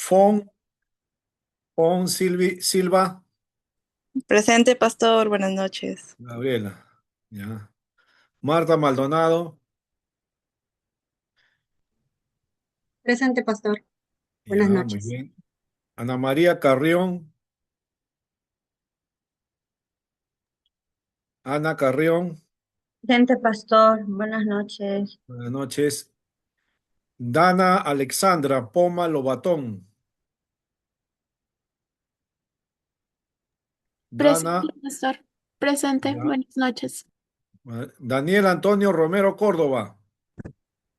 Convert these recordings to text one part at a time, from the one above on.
Fon, Silva, Presente, pastor, buenas noches. Gabriela. Ya. Marta Maldonado. Presente, pastor. Buenas Ya, muy noches. bien. Ana María Carrión. Ana Carrión. Presente, pastor. Buenas noches. Buenas noches. Dana Alexandra Poma Lobatón. Presente, Dana. pastor. Presente. Ya. Buenas noches. Daniel Antonio Romero Córdoba.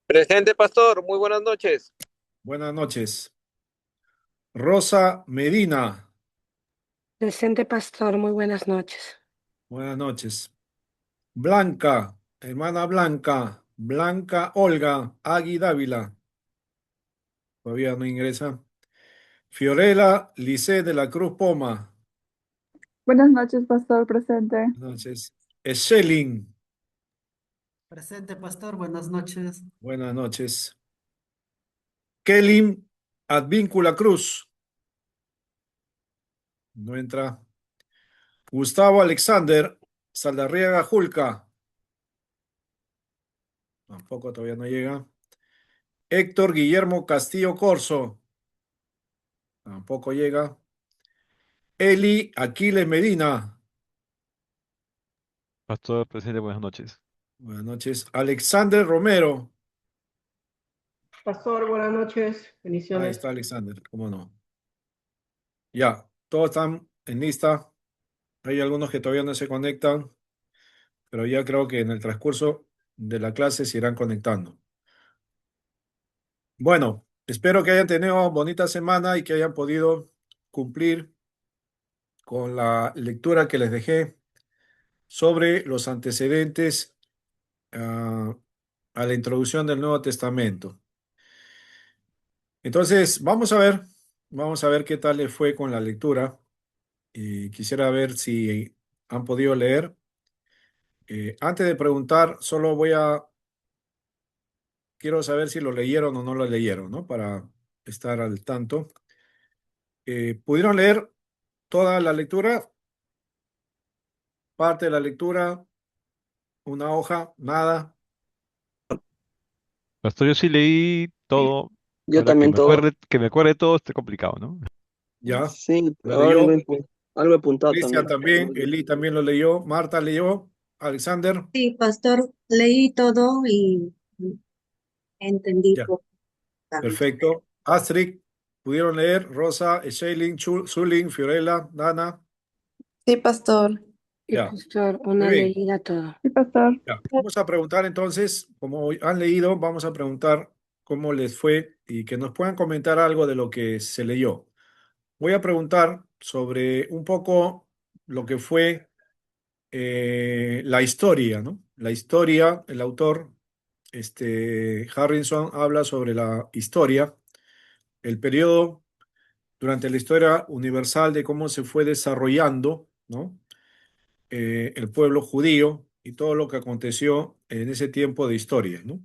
Presente, pastor. Muy buenas noches. Buenas noches. Rosa Medina. Presente, pastor, muy buenas noches. Buenas noches. Blanca, hermana Blanca. Blanca Olga Agui Dávila. Todavía no ingresa. Fiorella Lice de la Cruz Poma. Buenas noches, pastor presente. Buenas noches. Schelling. Presente, pastor. Buenas noches. Buenas noches. Kelly Advíncula Cruz. No entra. Gustavo Alexander Saldarriaga Julca. Tampoco todavía no llega. Héctor Guillermo Castillo Corso. Tampoco llega. Eli Aquiles Medina. Pastor presente, buenas noches. Buenas noches. Alexander Romero. Pastor, buenas noches, Ahí bendiciones. está Alexander, cómo no. Ya, todos están en lista. Hay algunos que todavía no se conectan, pero ya creo que en el transcurso de la clase se irán conectando. Bueno, espero que hayan tenido bonita semana y que hayan podido cumplir con la lectura que les dejé sobre los antecedentes a la introducción del Nuevo Testamento. Entonces, vamos a ver qué tal les fue con la lectura. Y quisiera ver si han podido leer. Antes de preguntar, quiero saber si lo leyeron o no lo leyeron, ¿no? Para estar al tanto. ¿Pudieron leer toda la lectura? Parte de la lectura, una hoja, nada, Pastor, yo sí leí todo. Yo Ahora también todo. que me acuerde todo, está complicado, ¿no? ya. Sí, Lo leyó. algo he apuntado Cristian también. también, Eli también lo leyó, Marta leyó, Alexander, Sí, pastor, leí todo y entendí ya, poco tanto. perfecto. Astrid, ¿pudieron leer? Rosa, Shailin, Zulin, Fiorella, Dana, Sí, pastor. Sí, ya, pastor, muy una bien. leída todo. Sí, pastor. Ya, vamos a preguntar entonces, como hoy han leído, vamos a preguntar cómo les fue y que nos puedan comentar algo de lo que se leyó. Voy a preguntar sobre un poco lo que fue la historia, ¿no? La historia, el autor, Harrison, habla sobre la historia, el periodo durante la historia universal de cómo se fue desarrollando, ¿no? El pueblo judío y todo lo que aconteció en ese tiempo de historia, ¿no?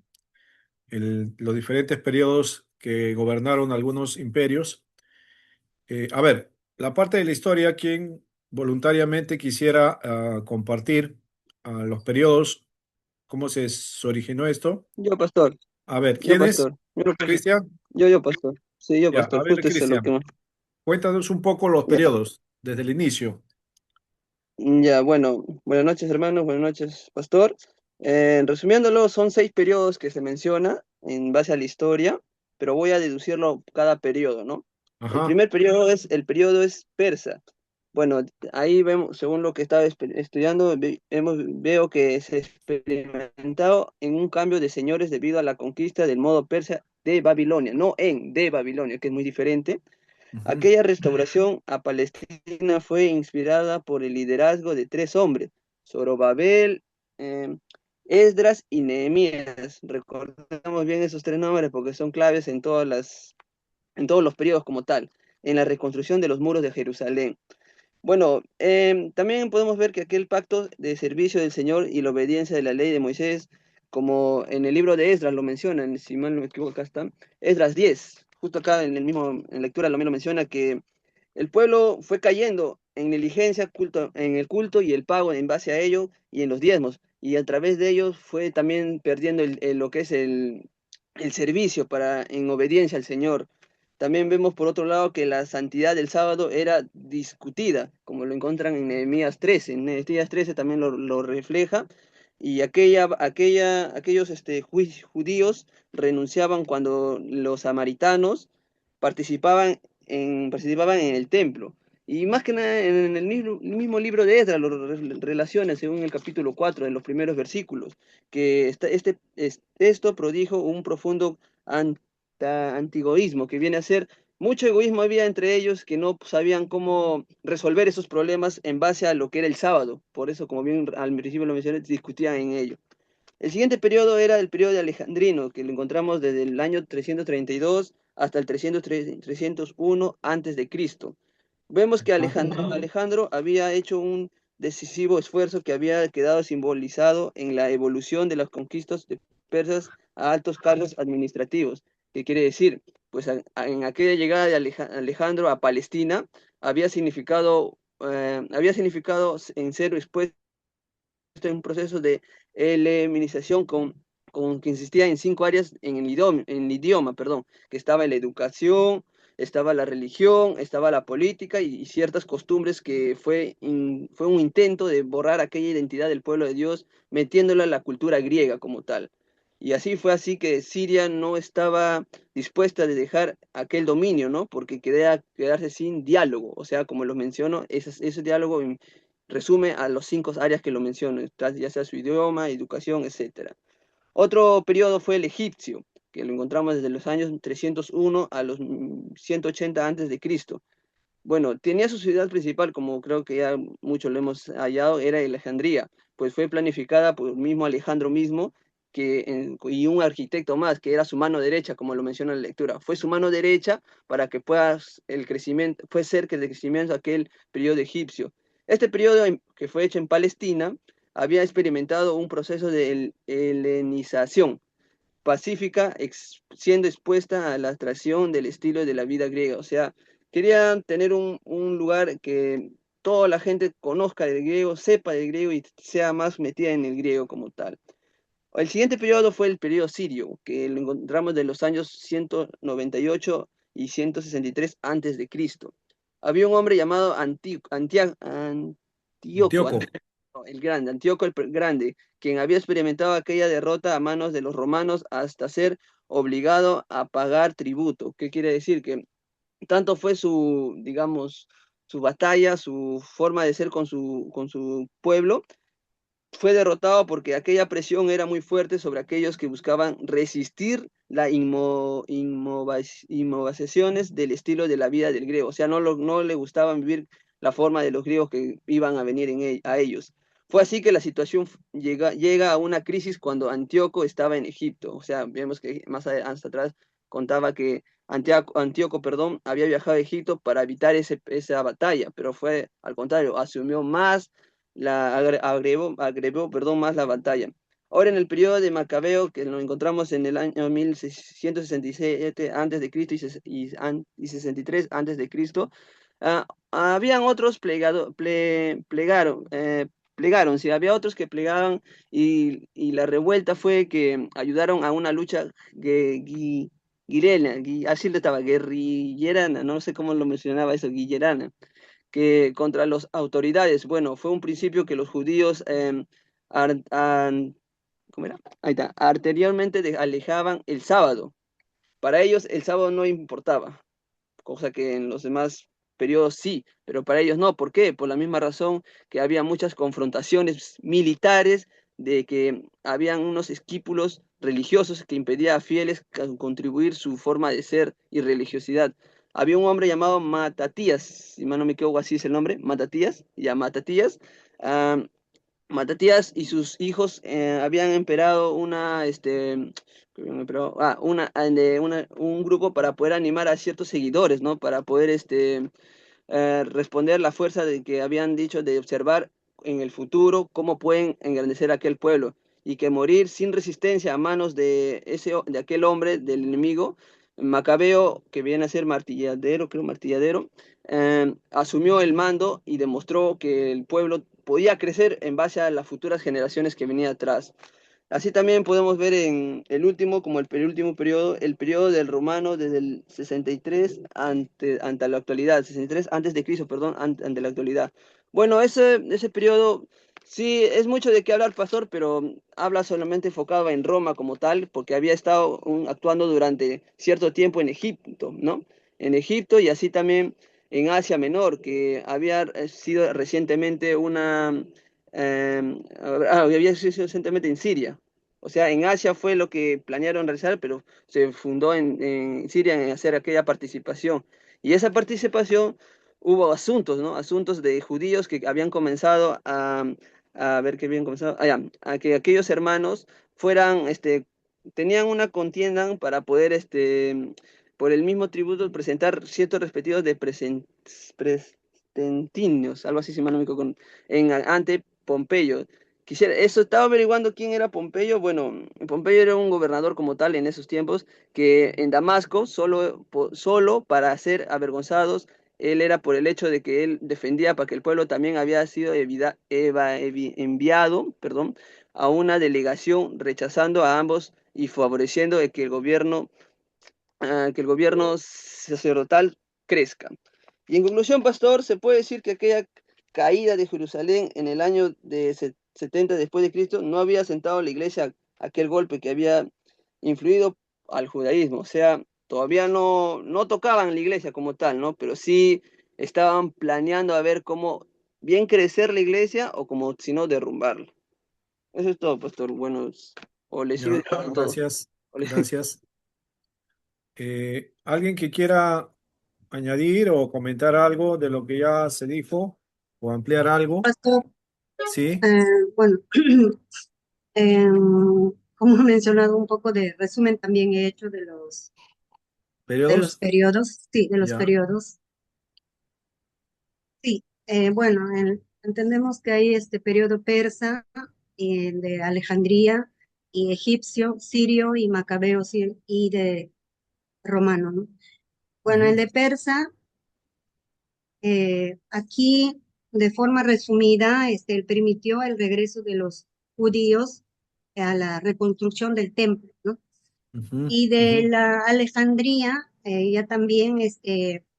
Los diferentes periodos que gobernaron algunos imperios. A ver, la parte de la historia, quien voluntariamente quisiera compartir los periodos, cómo se originó esto. Yo, pastor. A ver, Yo, ¿quién es? pastor. Cristian. Yo, pastor. Sí, yo, Ya, pastor. a ver, Justo eso es lo que Cristian, más. cuéntanos un poco los Ya, periodos desde el inicio. ya, bueno. Buenas noches, hermanos. Buenas noches, pastor. Resumiéndolo, son 6 periodos que se menciona en base a la historia, pero voy a deducirlo cada periodo, ¿no? El Ajá, primer periodo es persa. Bueno, ahí vemos, según lo que estaba estudiando, veo que se ha experimentado en un cambio de señores debido a la conquista del modo persa de Babilonia, no de Babilonia, que es muy diferente. ujú, Aquella restauración a Palestina fue inspirada por el liderazgo de 3 hombres, Zorobabel, eh, Esdras y Nehemías. Recordemos bien esos 3 nombres porque son claves en todos los periodos como tal, en la reconstrucción de los muros de Jerusalén. Bueno, también podemos ver que aquel pacto de servicio del Señor y la obediencia de la ley de Moisés, como en el libro de Esdras lo mencionan, si mal no me equivoco, acá está, Esdras 10. justo acá en el mismo, en lectura lo mismo menciona que el pueblo fue cayendo en negligencia, en el culto y el pago en base a ello y en los diezmos. Y a través de ellos fue también perdiendo lo que es el servicio en obediencia al Señor. También vemos por otro lado que la santidad del sábado era discutida, como lo encuentran en Nehemías 13. En Nehemías 13 también lo refleja. Y aquellos judíos renunciaban cuando los samaritanos participaban en el templo. Y más que nada en el mismo libro de Esdras lo relaciona según el capítulo 4, en los primeros versículos, que esto produjo un profundo antigoísmo, que viene a ser mucho egoísmo había entre ellos que no sabían cómo resolver esos problemas en base a lo que era el sábado. Por eso, como bien al principio lo mencioné, discutían en ello. El siguiente periodo era el periodo de Alejandrino, que lo encontramos desde el año 332 hasta el 301 antes de Cristo. Vemos que Alejandro había hecho un decisivo esfuerzo que había quedado simbolizado en la evolución de las conquistas de persas a altos cargos administrativos. ¿Qué quiere decir? Pues en aquella llegada de Alejandro a Palestina había significado en ser expuesto en un proceso de heleminización que insistía en 5 áreas en el idioma, perdón, que estaba la educación, estaba la religión, estaba la política y ciertas costumbres que fue un intento de borrar aquella identidad del pueblo de Dios, metiéndola en la cultura griega como tal. Y así fue así que Siria no estaba dispuesta de dejar aquel dominio, ¿no? Porque quería quedarse sin diálogo. O sea, como lo menciono, ese diálogo resume a los 5 áreas que lo menciono, ya sea su idioma, educación, etc. Otro periodo fue el egipcio, que lo encontramos desde los años 301 a los 180 antes de Cristo. Bueno, tenía su ciudad principal, como creo que ya muchos lo hemos hallado, era Alejandría, pues fue planificada por el mismo Alejandro mismo y un arquitecto más, que era su mano derecha, como lo menciona en la lectura. Fue su mano derecha para que fue cerca del crecimiento de aquel periodo egipcio. Este periodo que fue hecho en Palestina había experimentado un proceso de helenización pacífica, siendo expuesta a la atracción del estilo de la vida griega. O sea, querían tener un lugar que toda la gente conozca del griego, sepa del griego y sea más metida en el griego como tal. El siguiente periodo fue el periodo sirio, que lo encontramos de los años 198 y 163 antes de Cristo. Había un hombre llamado Antíoco, Antíoco. Antíoco el Grande, quien había experimentado aquella derrota a manos de los romanos hasta ser obligado a pagar tributo. ¿Qué quiere decir? Que tanto fue digamos, su batalla, su forma de ser con su pueblo, fue derrotado porque aquella presión era muy fuerte sobre aquellos que buscaban resistir las innovaciones del estilo de la vida del griego. O sea, no le gustaban vivir la forma de los griegos que iban a venir a ellos. Fue así que la situación llega a una crisis cuando Antíoco estaba en Egipto. O sea, vemos que hasta atrás contaba que Antíoco, perdón, había viajado a Egipto para evitar esa batalla, pero fue al contrario, asumió más agregó más la batalla. Ahora en el periodo de Macabeo, que lo encontramos en el año 1167 a.C. y 63 a.C., habían otros plegaron, sí, había otros que plegaban y la revuelta fue que ayudaron a una lucha así le estaba, guerrillerana, no sé cómo lo mencionaba eso, guillerana, que contra las autoridades. Bueno, fue un principio que los judíos ¿cómo era? Ahí está, arterialmente alejaban el sábado. Para ellos el sábado no importaba, cosa que en los demás periodos sí, pero para ellos no. ¿Por qué? Por la misma razón que había muchas confrontaciones militares, de que habían unos esquípulos religiosos que impedían a fieles contribuir su forma de ser y religiosidad. Había un hombre llamado Matatías, si mal no me equivoco, así es el nombre, Matatías, ah, Matatías y sus hijos habían emperado un grupo para poder animar a ciertos seguidores, ¿no? Para poder responder la fuerza de que habían dicho de observar en el futuro cómo pueden engrandecer a aquel pueblo y que morir sin resistencia a manos de aquel hombre, del enemigo, Macabeo, que viene a ser martilladero, creo martilladero, asumió el mando y demostró que el pueblo podía crecer en base a las futuras generaciones que venían atrás. Así también podemos ver en el último, como el penúltimo periodo, el periodo del romano desde el 63 ante la actualidad, 63 antes de Cristo, perdón, ante la actualidad. Bueno, ese periodo sí es mucho de qué hablar, pastor, pero habla solamente enfocado en Roma como tal, porque había estado actuando durante cierto tiempo en Egipto, ¿no? En Egipto y así también en Asia Menor, que había sido recientemente había sido recientemente en Siria. O sea, en Asia fue lo que planearon realizar, pero se fundó en Siria en hacer aquella participación. Y esa participación hubo asuntos, ¿no? Asuntos de judíos que habían comenzado a ver qué habían comenzado, ya, a que aquellos hermanos fueran, tenían una contienda para poder, por el mismo tributo, presentar ciertos respectivos de presentinios, algo así, si mal no me equivoco, ante Pompeyo. Eso estaba averiguando quién era Pompeyo. Bueno, Pompeyo era un gobernador como tal en esos tiempos, que en Damasco, solo para ser avergonzados, él era por el hecho de que él defendía para que el pueblo también había sido enviado, perdón, a una delegación rechazando a ambos y favoreciendo de que el gobierno sacerdotal crezca. Y en conclusión, pastor, se puede decir que aquella caída de Jerusalén en el año de 70 después de Cristo no había sentado la iglesia aquel golpe que había influido al judaísmo. O sea, todavía no tocaban la iglesia como tal, ¿no? Pero sí estaban planeando a ver cómo bien crecer la iglesia o como si no derrumbarla. Eso es todo, pastor. Bueno, o le sigo Ya, diciendo todo. gracias, gracias. ¿Alguien que quiera añadir o comentar algo de lo que ya se dijo o ampliar algo? Pastor, Sí, bueno, como he mencionado, un poco de resumen también he hecho de los periodos. periodos, sí, de los Ya. periodos. Sí, bueno, entendemos que hay este periodo persa, de Alejandría, y egipcio, sirio y macabeo y de romano, ¿no? Bueno, el Ujú, de persa, aquí de forma resumida, él permitió el regreso de los judíos a la reconstrucción del templo, ¿no? ujú, Y de ujú, la Alejandría, ya también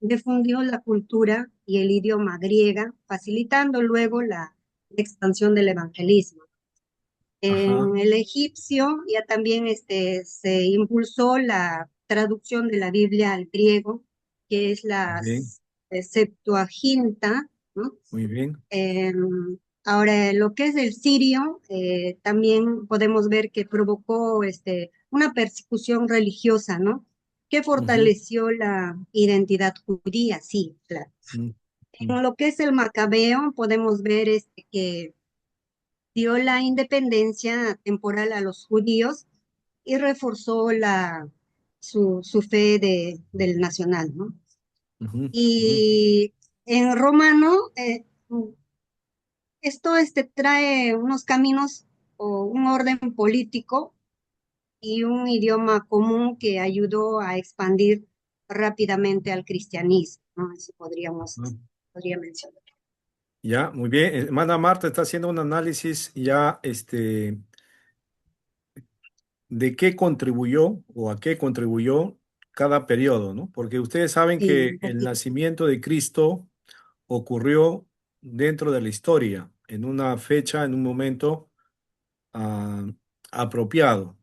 difundió la cultura y el idioma griega, facilitando luego la expansión del evangelismo. ajá, En el egipcio ya también se impulsó la traducción de la Biblia al griego, que es muy la bien, Septuaginta, ¿no? muy bien. Ahora, lo que es el sirio, también podemos ver que provocó una persecución religiosa, ¿no? Que Ujú, fortaleció la identidad judía, sí, claro. mm, mm, En lo que es el macabeo, podemos ver que dio la independencia temporal a los judíos y reforzó su fe del nacional, ¿no? ujú, ujú, Y en romano, esto trae unos caminos o un orden político y un idioma común que ayudó a expandir rápidamente al cristianismo, ¿no? Eso ujú. podría mencionar. Ya, muy bien. Hermana Marta está haciendo un análisis ya de qué contribuyó o a qué contribuyó cada periodo, ¿no? Porque ustedes saben Sí, que un el poquito. nacimiento de Cristo ocurrió dentro de la historia, en una fecha, en un momento ah, apropiado.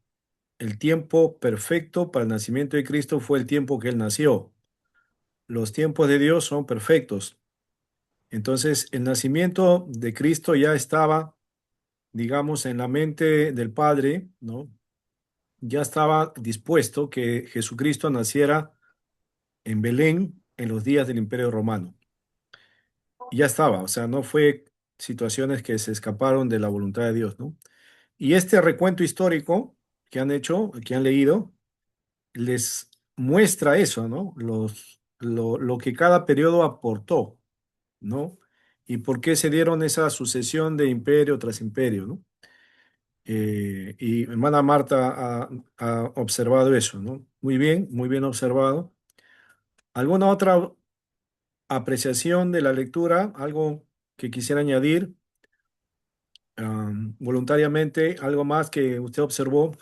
El tiempo perfecto para el nacimiento de Cristo fue el tiempo que Él nació. Los tiempos de Dios son perfectos. Entonces, el nacimiento de Cristo ya estaba, digamos, en la mente del Padre, ¿no? Ya estaba dispuesto que Jesucristo naciera en Belén en los días del Imperio Romano. Ya estaba, o sea, no fue situaciones que se escaparon de la voluntad de Dios, ¿no? Y este recuento histórico que han hecho, que han leído, les muestra eso, ¿no? Lo que cada periodo aportó, ¿no? Y por qué se dieron esa sucesión de imperio tras imperio, ¿no? Y hermana Marta ha observado eso, ¿no? muy bien observado. ¿Alguna otra apreciación de la lectura? ¿Algo que quisiera añadir voluntariamente? ¿Algo más que usted observó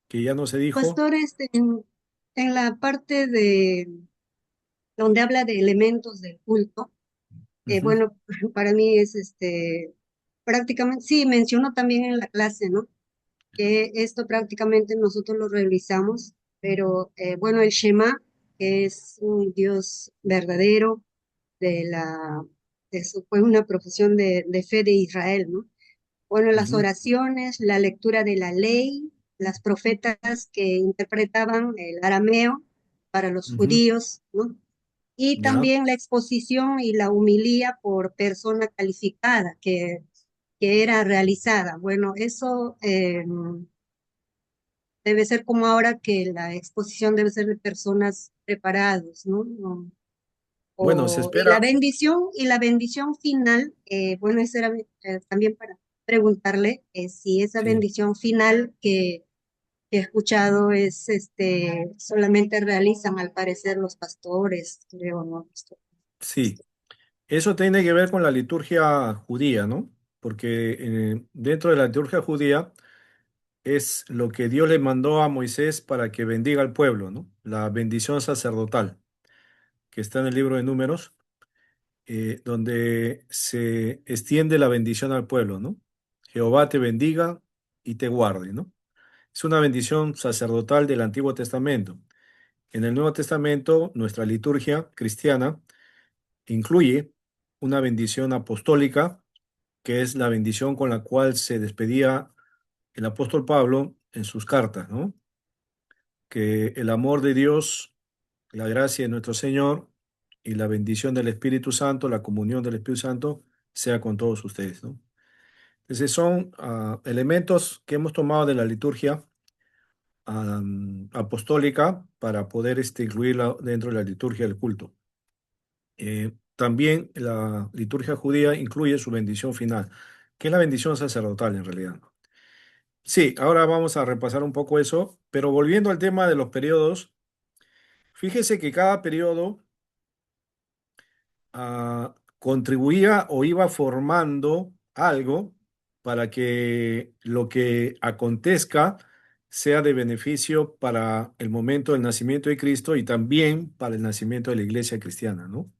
que ya no se dijo? Pastor, en la parte de donde habla de elementos del culto, Ujú, bueno, para mí es prácticamente, sí, mencionó también en la clase, ¿no? Que esto prácticamente nosotros lo realizamos, pero bueno, el Shema, que es un Dios verdadero, de la, eso fue una profesión de fe de Israel, ¿no? Bueno, las ujú, oraciones, la lectura de la ley, las profetas que interpretaban el arameo para los ujú. judíos, ¿no? Y Ya. también la exposición y la humilía por persona calificada que era realizada. Bueno, eso debe ser como ahora que la exposición debe ser de personas preparados, ¿no? Bueno, se Y espera, y la bendición final, bueno, eso era también para preguntarle si esa sí, bendición final que he escuchado es solamente realizan al parecer los pastores, creo, ¿no? sí. Eso tiene que ver con la liturgia judía, ¿no? Porque dentro de la liturgia judía es lo que Dios le mandó a Moisés para que bendiga al pueblo, ¿no? La bendición sacerdotal, que está en el libro de Números, donde se extiende la bendición al pueblo, ¿no? Jehová te bendiga y te guarde, ¿no? Es una bendición sacerdotal del Antiguo Testamento. En el Nuevo Testamento, nuestra liturgia cristiana incluye una bendición apostólica, que es la bendición con la cual se despedía el apóstol Pablo en sus cartas, ¿no? Que el amor de Dios, la gracia de nuestro Señor y la bendición del Espíritu Santo, la comunión del Espíritu Santo, sea con todos ustedes, ¿no? Entonces son elementos que hemos tomado de la liturgia apostólica para poder incluirla dentro de la liturgia del culto. También la liturgia judía incluye su bendición final, que es la bendición sacerdotal en realidad. Sí, ahora vamos a repasar un poco eso, pero volviendo al tema de los periodos, fíjese que cada periodo contribuía o iba formando algo para que lo que acontezca sea de beneficio para el momento del nacimiento de Cristo y también para el nacimiento de la iglesia cristiana, ¿no?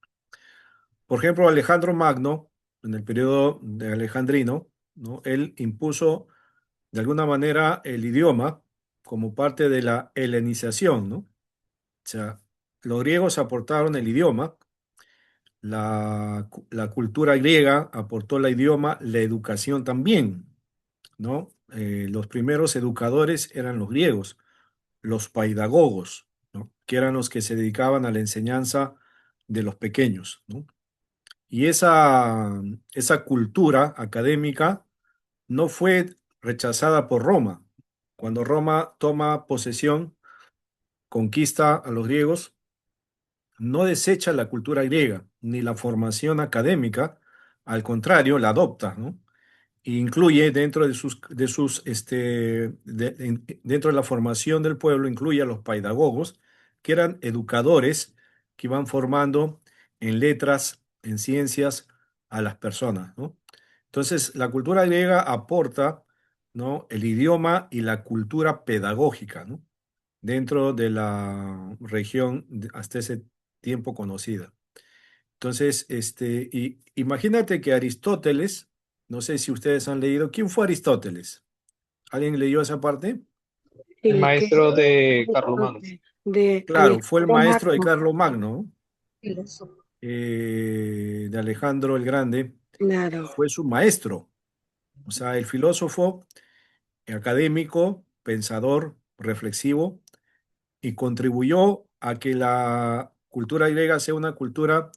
Por ejemplo, Alejandro Magno, en el periodo de Alejandrino, ¿no? Él impuso de alguna manera el idioma como parte de la helenización, ¿no? O sea, los griegos aportaron el idioma, la cultura griega aportó el idioma, la educación también, ¿no? Los primeros educadores eran los griegos, los paidagogos, ¿no? Que eran los que se dedicaban a la enseñanza de los pequeños, ¿no? Y esa cultura académica no fue rechazada por Roma. Cuando Roma toma posesión, conquista a los griegos, no desecha la cultura griega ni la formación académica, al contrario, la adopta, ¿no? E incluye dentro dentro de la formación del pueblo, incluye a los paidagogos, que eran educadores que iban formando en letras, en ciencias a las personas, ¿no? Entonces, la cultura griega aporta, ¿no? El idioma y la cultura pedagógica, ¿no? Dentro de la región hasta ese tiempo conocida. Entonces, imagínate que Aristóteles, no sé si ustedes han leído, ¿quién fue Aristóteles? ¿Alguien leyó esa parte? El maestro de Carlomagno. De Claro, fue el Alejandro maestro de Magno, Carlomagno, Filósofo. de Alejandro el Grande, claro. fue su maestro, o sea, el filósofo académico, pensador, reflexivo, y contribuyó a que la cultura griega sea una cultura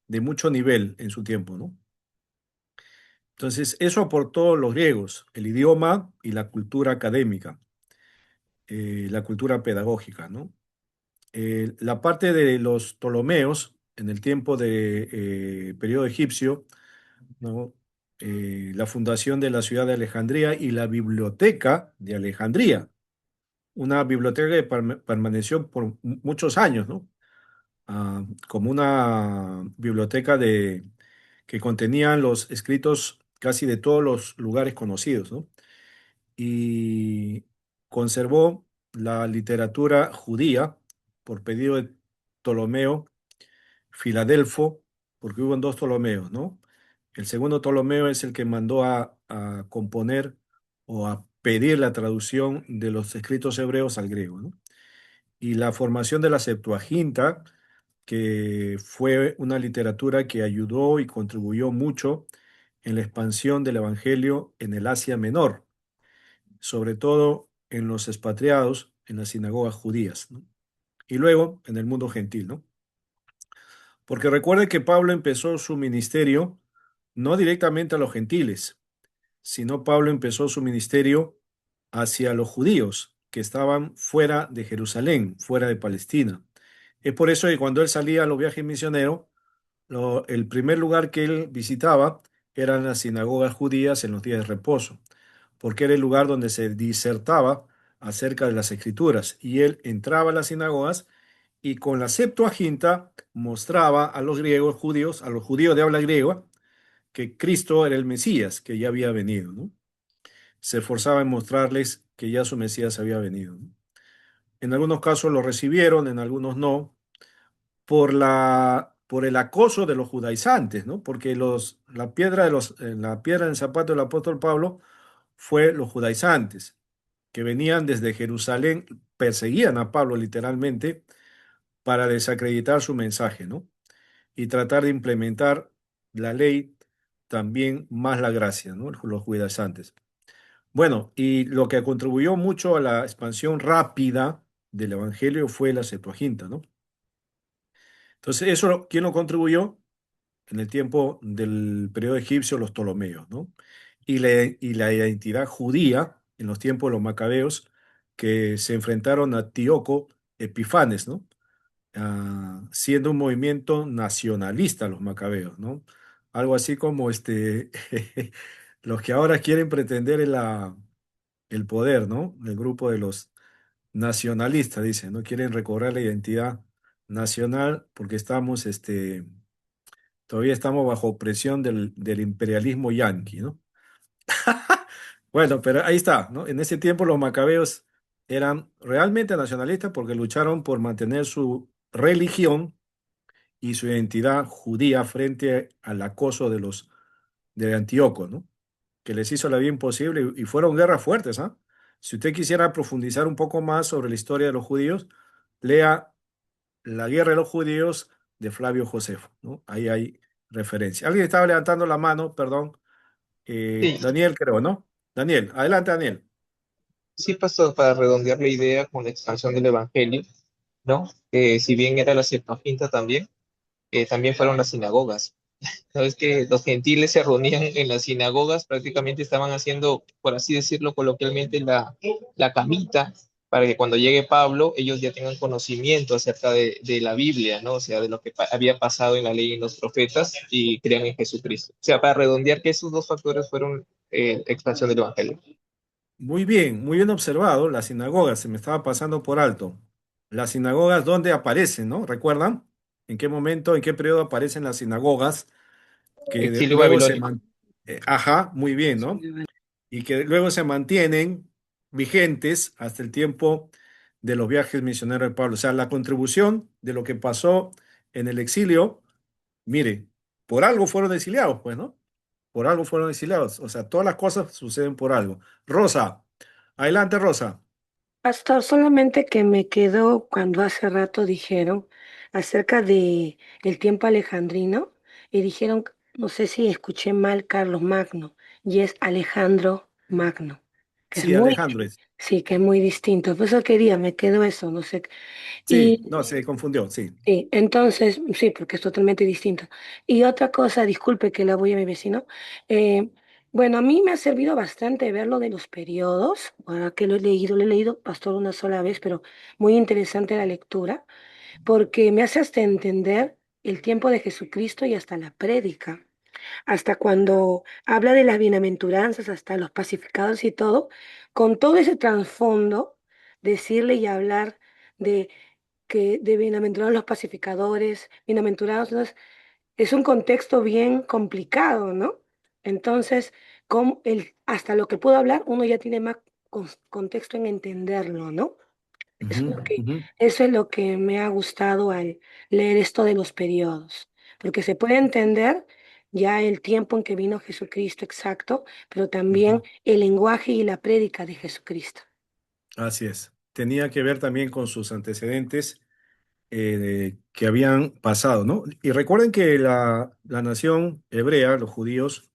de mucho nivel en su tiempo, ¿no? Entonces, eso aportó los griegos, el idioma y la cultura académica, la cultura pedagógica, ¿no? La parte de los Ptolomeos, en el tiempo de periodo egipcio, ¿no? la fundación de la ciudad de Alejandría y la biblioteca de Alejandría, una biblioteca que permaneció por muchos años, ¿no? Como una biblioteca que contenían los escritos casi de todos los lugares conocidos, ¿no? Y conservó la literatura judía por pedido de Ptolomeo Filadelfo, porque hubo dos Ptolomeos, ¿no? El segundo Ptolomeo es el que mandó a componer o a pedir la traducción de los escritos hebreos al griego, ¿no? Y la formación de la Septuaginta, que fue una literatura que ayudó y contribuyó mucho en la expansión del Evangelio en el Asia Menor, sobre todo en los expatriados, en las sinagogas judías, ¿no? Y luego en el mundo gentil, ¿no? Porque recuerde que Pablo empezó su ministerio no directamente a los gentiles, sino Pablo empezó su ministerio hacia los judíos que estaban fuera de Jerusalén, fuera de Palestina. Es por eso que cuando él salía a los viajes misioneros, el primer lugar que él visitaba eran las sinagogas judías en los días de reposo, porque era el lugar donde se disertaba acerca de las escrituras. Y él entraba a las sinagogas y con la Septuaginta mostraba a los griegos judíos, a los judíos de habla griega, que Cristo era el Mesías, que ya había venido, ¿no? Se esforzaba en mostrarles que ya su Mesías había venido, ¿no? En algunos casos lo recibieron, en algunos no, por el acoso de los judaizantes, ¿no? Porque la piedra en el zapato del apóstol Pablo fue los judaizantes, que venían desde Jerusalén, perseguían a Pablo literalmente para desacreditar su mensaje, ¿no? Y tratar de implementar la ley también más la gracia, ¿no? Los judaizantes. Bueno, y lo que contribuyó mucho a la expansión rápida del evangelio fue la Septuaginta, ¿no? Entonces, eso, ¿quién lo contribuyó? En el tiempo del periodo egipcio, los Ptolomeos, ¿no? Y la identidad judía en los tiempos de los macabeos que se enfrentaron a Antíoco Epifanes, ¿no? Siendo un movimiento nacionalista los macabeos, ¿no? Algo así como los que ahora quieren pretender el poder, ¿no? El grupo de los nacionalistas, dicen, ¿no? Quieren recobrar la identidad nacional porque todavía estamos bajo presión del imperialismo yanqui, ¿no? Bueno, pero ahí está, ¿no? En ese tiempo los macabeos eran realmente nacionalistas porque lucharon por mantener su religión y su identidad judía frente al acoso de Antíoco, ¿no? Que les hizo la vida imposible y fueron guerras fuertes, ¿ah? Si usted quisiera profundizar un poco más sobre la historia de los judíos, lea La guerra de los judíos de Flavio Josefo, ¿no? Ahí hay referencia. Alguien estaba levantando la mano, perdón. Sí, Daniel, creo, ¿no? Daniel, adelante, Daniel. sí, pasó para redondear la idea con la expansión del Evangelio, ¿no? Si bien era la Septuaginta también, también fueron las sinagogas. Sabes que los gentiles se reunían en las sinagogas, prácticamente estaban haciendo, por así decirlo coloquialmente, la camita para que cuando llegue Pablo ellos ya tengan conocimiento acerca de la Biblia, ¿no? O sea, de lo que había pasado en la ley y en los profetas y crean en Jesucristo. O sea, para redondear que esos dos factores fueron expansión del Evangelio. Muy bien observado. Las sinagogas, se me estaba pasando por alto. Las sinagogas, ¿dónde aparecen, no? ¿Recuerdan? ¿En qué momento, en qué periodo aparecen las sinagogas? Exilio Luego babilónico. Ajá, muy bien, ¿no? Y que luego se mantienen vigentes hasta el tiempo de los viajes misioneros de Pablo. O sea, la contribución de lo que pasó en el exilio, mire, por algo fueron exiliados, pues, ¿no? Por algo fueron exiliados. O sea, todas las cosas suceden por algo. Rosa, adelante, Rosa. Pastor, solamente que me quedó cuando hace rato dijeron acerca de el tiempo alejandrino y dijeron, no sé si escuché mal, Carlos Magno, y es Alejandro Magno, que es Sí, muy, Alejandro es. sí, que es muy distinto. Por eso quería, me quedó eso, no sé. Sí, Y no, se confundió, sí. sí, entonces, sí, porque es totalmente distinto. Y otra cosa, disculpe que la voy a mi vecino. eh, bueno, a mí me ha servido bastante ver lo de los periodos, ahora que lo he leído, pastor, una sola vez, pero muy interesante la lectura, porque me hace hasta entender el tiempo de Jesucristo y hasta la prédica. hasta cuando habla de las bienaventuranzas, hasta los pacificadores y con todo ese trasfondo, decirle y hablar de que de bienaventurados los pacificadores, bienaventurados, entonces, es un contexto bien complicado, ¿no? Entonces, hasta lo que puedo hablar, uno ya tiene más contexto en entenderlo, ¿no? Eso es Ujú, lo que, ujú, eso es lo que me ha gustado al leer esto de los periodos, porque se puede entender ya el tiempo en que vino Jesucristo exacto, pero también ujú. el lenguaje y la prédica de Jesucristo. Así es. Tenía que ver también con sus antecedentes que habían pasado, ¿no? Y recuerden que la nación hebrea, los judíos,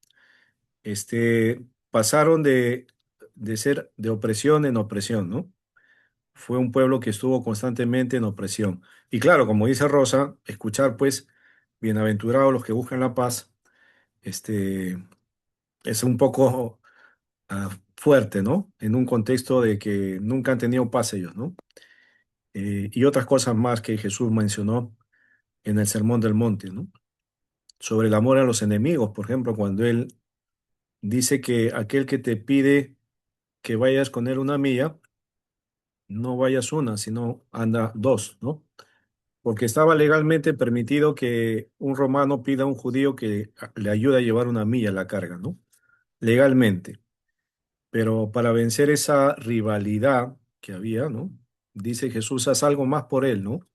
pasaron de ser de opresión en opresión, ¿no? Fue un pueblo que estuvo constantemente en opresión. Y claro, como dice Rosa, escuchar pues, bienaventurados los que buscan la paz, este, es un poco fuerte, ¿no? En un contexto de que nunca han tenido paz ellos, ¿no? Y otras cosas más que Jesús mencionó en el Sermón del Monte, ¿no? Sobre el amor a los enemigos, por ejemplo, cuando él dice que aquel que te pide que vayas con él una milla, no vayas una, sino anda dos, ¿no? Porque estaba legalmente permitido que un romano pida a un judío que le ayude a llevar una milla a la carga, ¿no? Legalmente. Pero para vencer esa rivalidad que había, ¿no? Dice Jesús, haz algo más por él, ¿no?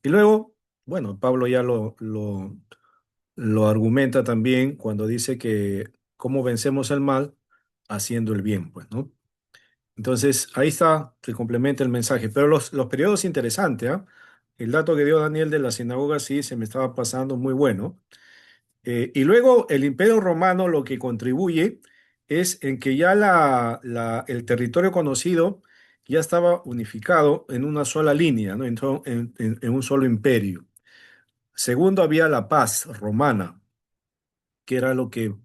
Y luego, bueno, Pablo ya lo argumenta también cuando dice que cómo vencemos el mal haciendo el bien, pues, ¿no? Entonces, ahí está, se complementa el mensaje. Pero los periodos interesantes, ¿ah? El dato que dio Daniel de la sinagoga sí se me estaba pasando muy bueno. Y luego el Imperio Romano lo que contribuye es en que ya el territorio conocido ya estaba unificado en una sola línea, ¿no? En un solo imperio. Segundo, había la paz romana, que era lo que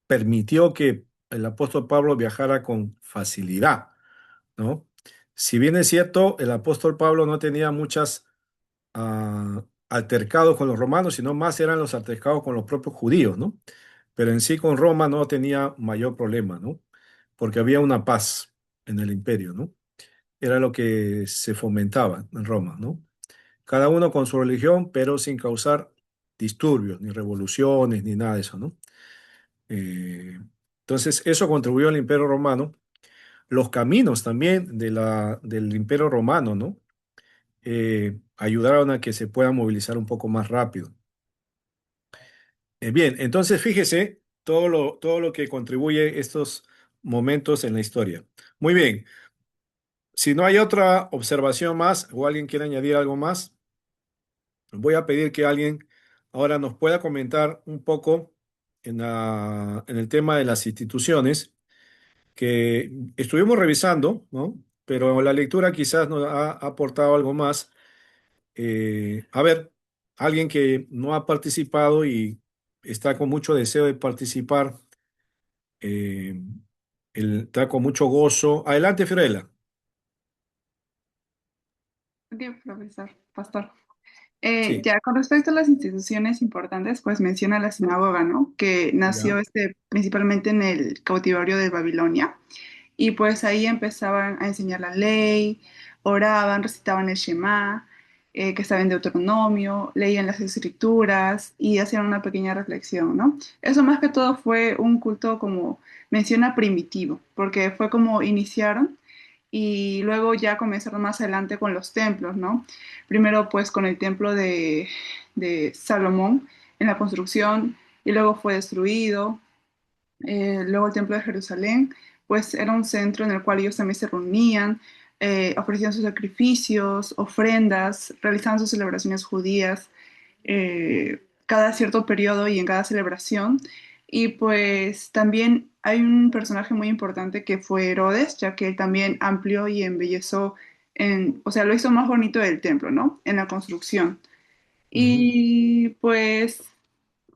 permitió que el apóstol Pablo viajara con facilidad, ¿no? Si bien es cierto, el apóstol Pablo no tenía muchas altercados con los romanos, sino más eran los altercados con los propios judíos, ¿no? Pero en sí con Roma no tenía mayor problema, ¿no? Porque había una paz en el imperio, ¿no? Era lo que se fomentaba en Roma, ¿no? Cada uno con su religión, pero sin causar disturbios, ni revoluciones, ni nada de eso, ¿no? Eh, entonces, eso contribuyó al Imperio Romano. Los caminos también del Imperio Romano, ¿no? Ayudaron a que se pueda movilizar un poco más rápido. Bien, entonces fíjese todo lo que contribuye estos momentos en la historia. Muy bien, si no hay otra observación más o alguien quiere añadir algo más, voy a pedir que alguien ahora nos pueda comentar un poco en el tema de las instituciones que estuvimos revisando, ¿no? Pero la lectura quizás nos ha aportado algo más. A ver, alguien que no ha participado y está con mucho deseo de participar, eh, está con mucho gozo. Adelante, Fiorella. Ok, profesor, pastor. Sí, Ya con respecto a las instituciones importantes, pues menciona la sinagoga, ¿no? Que ya. nació principalmente en el cautiverio de Babilonia. Y pues ahí empezaban a enseñar la ley, oraban, recitaban el Shema, que estaba en Deuteronomio, leían las escrituras y hacían una pequeña reflexión, ¿no? Eso más que todo fue un culto como menciona primitivo, porque fue como iniciaron y luego ya comenzaron más adelante con los templos, ¿no? Primero pues con el templo de Salomón en la construcción y luego fue destruido. Luego el templo de Jerusalén, pues era un centro en el cual ellos también se reunían, ofrecían sus sacrificios, ofrendas, realizaban sus celebraciones judías cada cierto periodo y en cada celebración. Y pues también hay un personaje muy importante que fue Herodes, ya que él también amplió y embelleció, o sea, lo hizo más bonito del templo, ¿no? En la construcción. Ujú, Y pues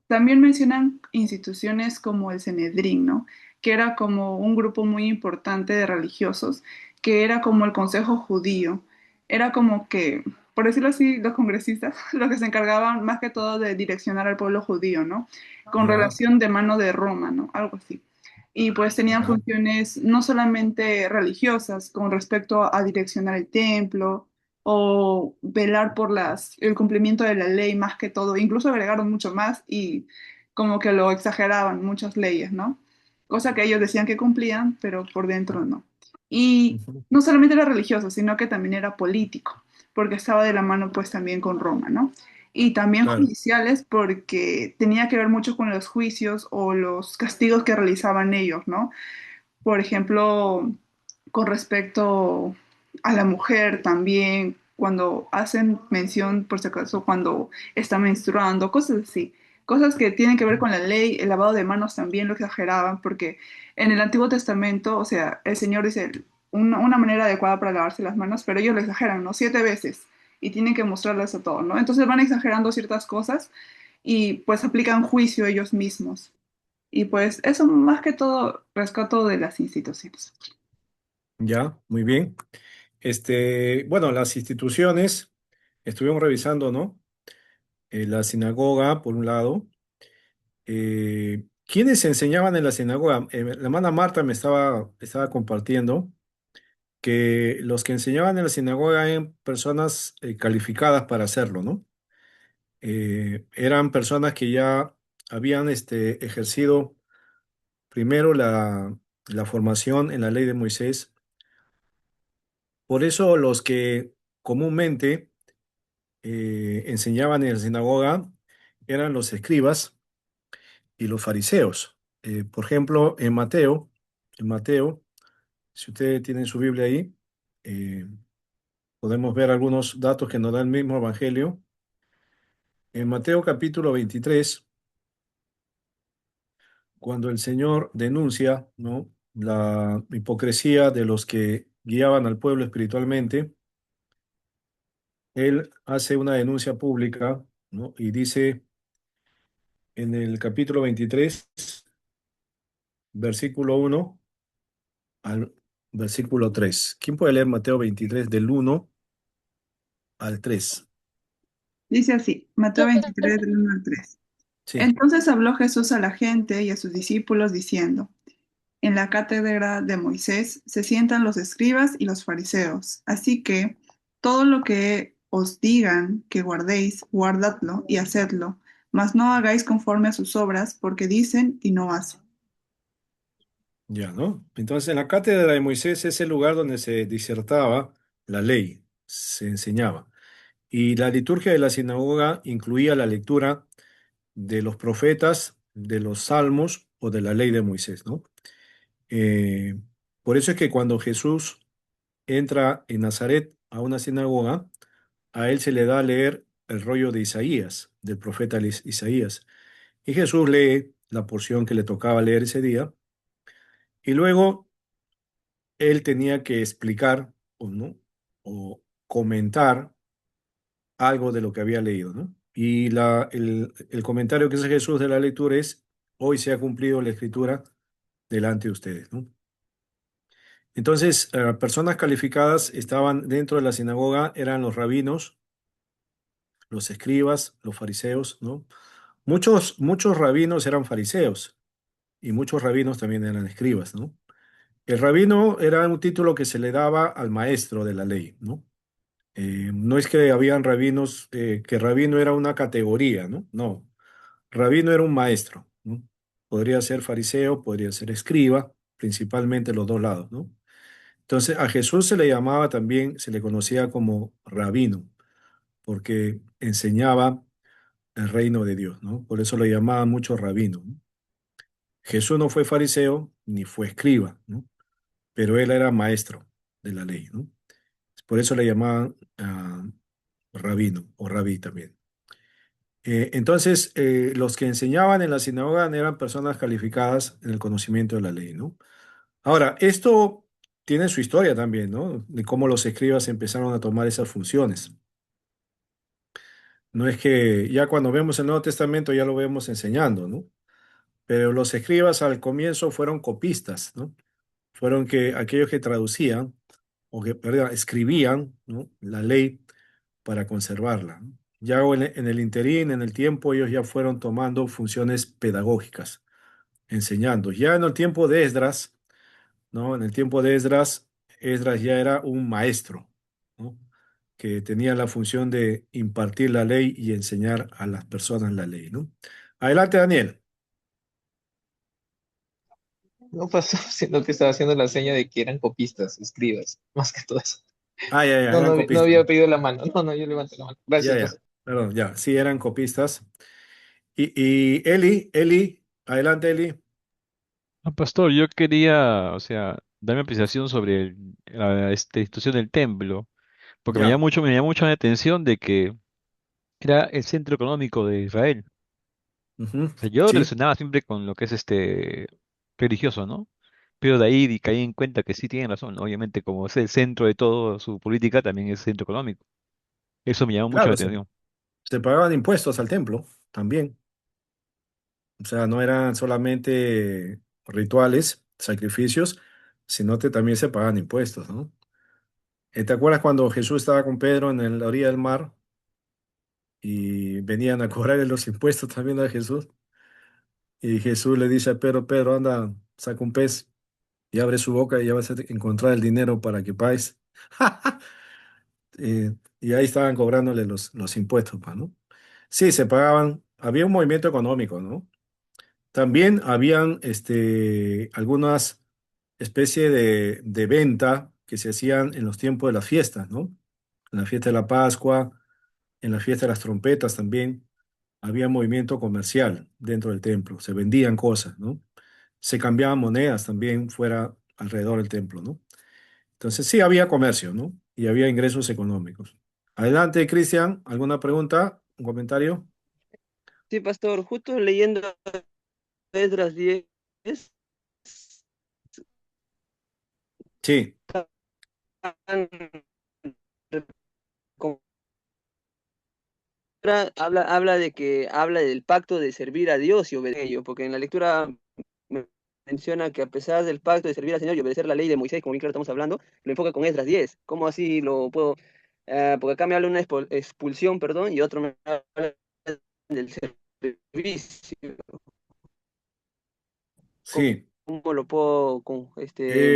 también mencionan instituciones como el Sanedrín, ¿no? Que era como un grupo muy importante de religiosos, que era como el Consejo Judío. Era como que, por decirlo así, los congresistas, los que se encargaban más que todo de direccionar al pueblo judío, ¿no? Con Ya, relación de mano de Roma, ¿no? Algo así. Y pues tenían ya, funciones no solamente religiosas con respecto a direccionar el templo o velar por el cumplimiento de la ley más que todo, incluso agregaron mucho más y como que lo exageraban muchas leyes, ¿no? Cosa que ellos decían que cumplían, pero por dentro no. Y ujú, no solamente era religioso, sino que también era político, porque estaba de la mano pues también con Roma, ¿no? Y también claro, judiciales porque tenía que ver mucho con los juicios o los castigos que realizaban ellos, ¿no? Por ejemplo, con respecto a la mujer también, cuando hacen mención, por si acaso, cuando está menstruando, cosas así. Cosas que tienen que ver con la ley, el lavado de manos también lo exageraban, porque en el Antiguo Testamento, o sea, el Señor dice una manera adecuada para lavarse las manos, pero ellos lo exageran, ¿no? 7 veces y tienen que mostrarles a todo, ¿no? Entonces van exagerando ciertas cosas y pues aplican juicio ellos mismos. Y pues eso más que todo rescato de las instituciones. ya, muy bien. Bueno, las instituciones, estuvimos revisando, ¿no? La sinagoga, por un lado. ¿Quiénes enseñaban en la sinagoga? La hermana Marta estaba compartiendo que los que enseñaban en la sinagoga eran personas calificadas para hacerlo, ¿no? Eran personas que ya habían ejercido primero la formación en la ley de Moisés. Por eso los que comúnmente enseñaban en la sinagoga eran los escribas y los fariseos. Por ejemplo, en Mateo, si ustedes tienen su Biblia ahí, eh, podemos ver algunos datos que nos da el mismo Evangelio. En Mateo capítulo 23, cuando el Señor denuncia, ¿no?, la hipocresía de los que guiaban al pueblo espiritualmente, Él hace una denuncia pública, ¿no? Y dice en el capítulo 23, versículo 1 al versículo 3. ¿Quién puede leer Mateo 23 del 1 al 3? Dice así, Mateo 23, del 1 al 3. Sí, Entonces habló Jesús a la gente y a sus discípulos diciendo, en la cátedra de Moisés se sientan los escribas y los fariseos, así que todo lo que os digan que guardéis, guardadlo y hacedlo, mas no hagáis conforme a sus obras, porque dicen y no hacen. ya, ¿no? Entonces, en la cátedra de Moisés es el lugar donde se disertaba la ley, se enseñaba. Y la liturgia de la sinagoga incluía la lectura de los profetas, de los salmos o de la ley de Moisés, ¿no? Eh, por eso es que cuando Jesús entra en Nazaret a una sinagoga, a él se le da a leer el rollo de Isaías, del profeta Isaías. Y Jesús lee la porción que le tocaba leer ese día, y luego él tenía que explicar o no, o comentar algo de lo que había leído, ¿no? Y el comentario que hace Jesús de la lectura es: hoy se ha cumplido la escritura delante de ustedes, ¿no? Entonces, personas calificadas estaban dentro de la sinagoga, eran los rabinos, los escribas, los fariseos, ¿no? Muchos rabinos eran fariseos y muchos rabinos también eran escribas, ¿no? El rabino era un título que se le daba al maestro de la ley, ¿no? No es que habían rabinos, que rabino era una categoría, ¿no? No, rabino era un maestro, ¿no? Podría ser fariseo, podría ser escriba, principalmente los dos lados, ¿no? Entonces a Jesús se le llamaba también, se le conocía como rabino, porque enseñaba el reino de Dios, ¿no? Por eso lo llamaban mucho rabino, ¿no? Jesús no fue fariseo ni fue escriba, ¿no? Pero él era maestro de la ley, ¿no? Por eso le llamaban rabino o rabí también. Entonces, los que enseñaban en la sinagoga eran personas calificadas en el conocimiento de la ley, ¿no? Ahora, esto tiene su historia también, ¿no? De cómo los escribas empezaron a tomar esas funciones. No es que ya cuando vemos el Nuevo Testamento ya lo vemos enseñando, ¿no? Pero los escribas al comienzo fueron copistas, ¿no? Fueron aquellos que traducían o que, perdón, escribían, ¿no?, la ley para conservarla, ¿no? Ya en el interín, en el tiempo, ellos ya fueron tomando funciones pedagógicas, enseñando. Ya en el tiempo de Esdras, ¿no? En el tiempo de Esdras, Esdras ya era un maestro, ¿no? Que tenía la función de impartir la ley y enseñar a las personas la ley, ¿no? Adelante, Daniel. No pasó, sino que estaba haciendo la seña de que eran copistas, escribas, más que todo eso. Ah, ya, ya, No, eran no, no copistas. había pedido la mano. No, no, yo levanté la mano. Ya, Gracias, ya, pastor. perdón, ya, sí, eran copistas. Y Eli, adelante, Eli. Ah, pastor, yo quería, o sea, dar mi apreciación sobre la institución del templo, porque Ya. me llamó mucho la atención de que era el centro económico de Israel. Ujú. O sea, yo Sí, relacionaba siempre con lo que es religioso, ¿no? Pero de ahí caí en cuenta que sí tienen razón, ¿no? Obviamente, como es el centro de toda su política, también es centro económico. Eso me llamó mucho la claro, atención. se pagaban impuestos al templo también. O sea, no eran solamente rituales, sacrificios, sino que también se pagaban impuestos, ¿no? ¿Te acuerdas cuando Jesús estaba con Pedro en la orilla del mar y venían a cobrarle los impuestos también a Jesús? Y Jesús le dice a Pedro, Pedro, anda, saca un pez y abre su boca y ya vas a encontrar el dinero para que pagues. Y ahí estaban cobrándole los impuestos, pa, ¿no? Sí, se pagaban, había un movimiento económico, ¿no? También habían algunas especies de venta que se hacían en los tiempos de las fiestas, ¿no? En la fiesta de la Pascua, en la fiesta de las trompetas también había movimiento comercial dentro del templo, se vendían cosas, ¿no? Se cambiaban monedas también fuera alrededor del templo, ¿no? Entonces sí había comercio, ¿no? Y había ingresos económicos. Adelante, Cristian, ¿alguna pregunta? ¿Un comentario? Sí, pastor, justo leyendo Esdras 10, Sí, habla de que habla del pacto de servir a Dios y obedecer a ello, porque en la lectura menciona que a pesar del pacto de servir al Señor y obedecer la ley de Moisés, como bien claro estamos hablando, lo enfoca con Esdras 10. ¿Cómo así lo puedo? Porque acá me habla de una expulsión, perdón, y otro me habla del servicio. ¿Cómo, sí. cómo lo puedo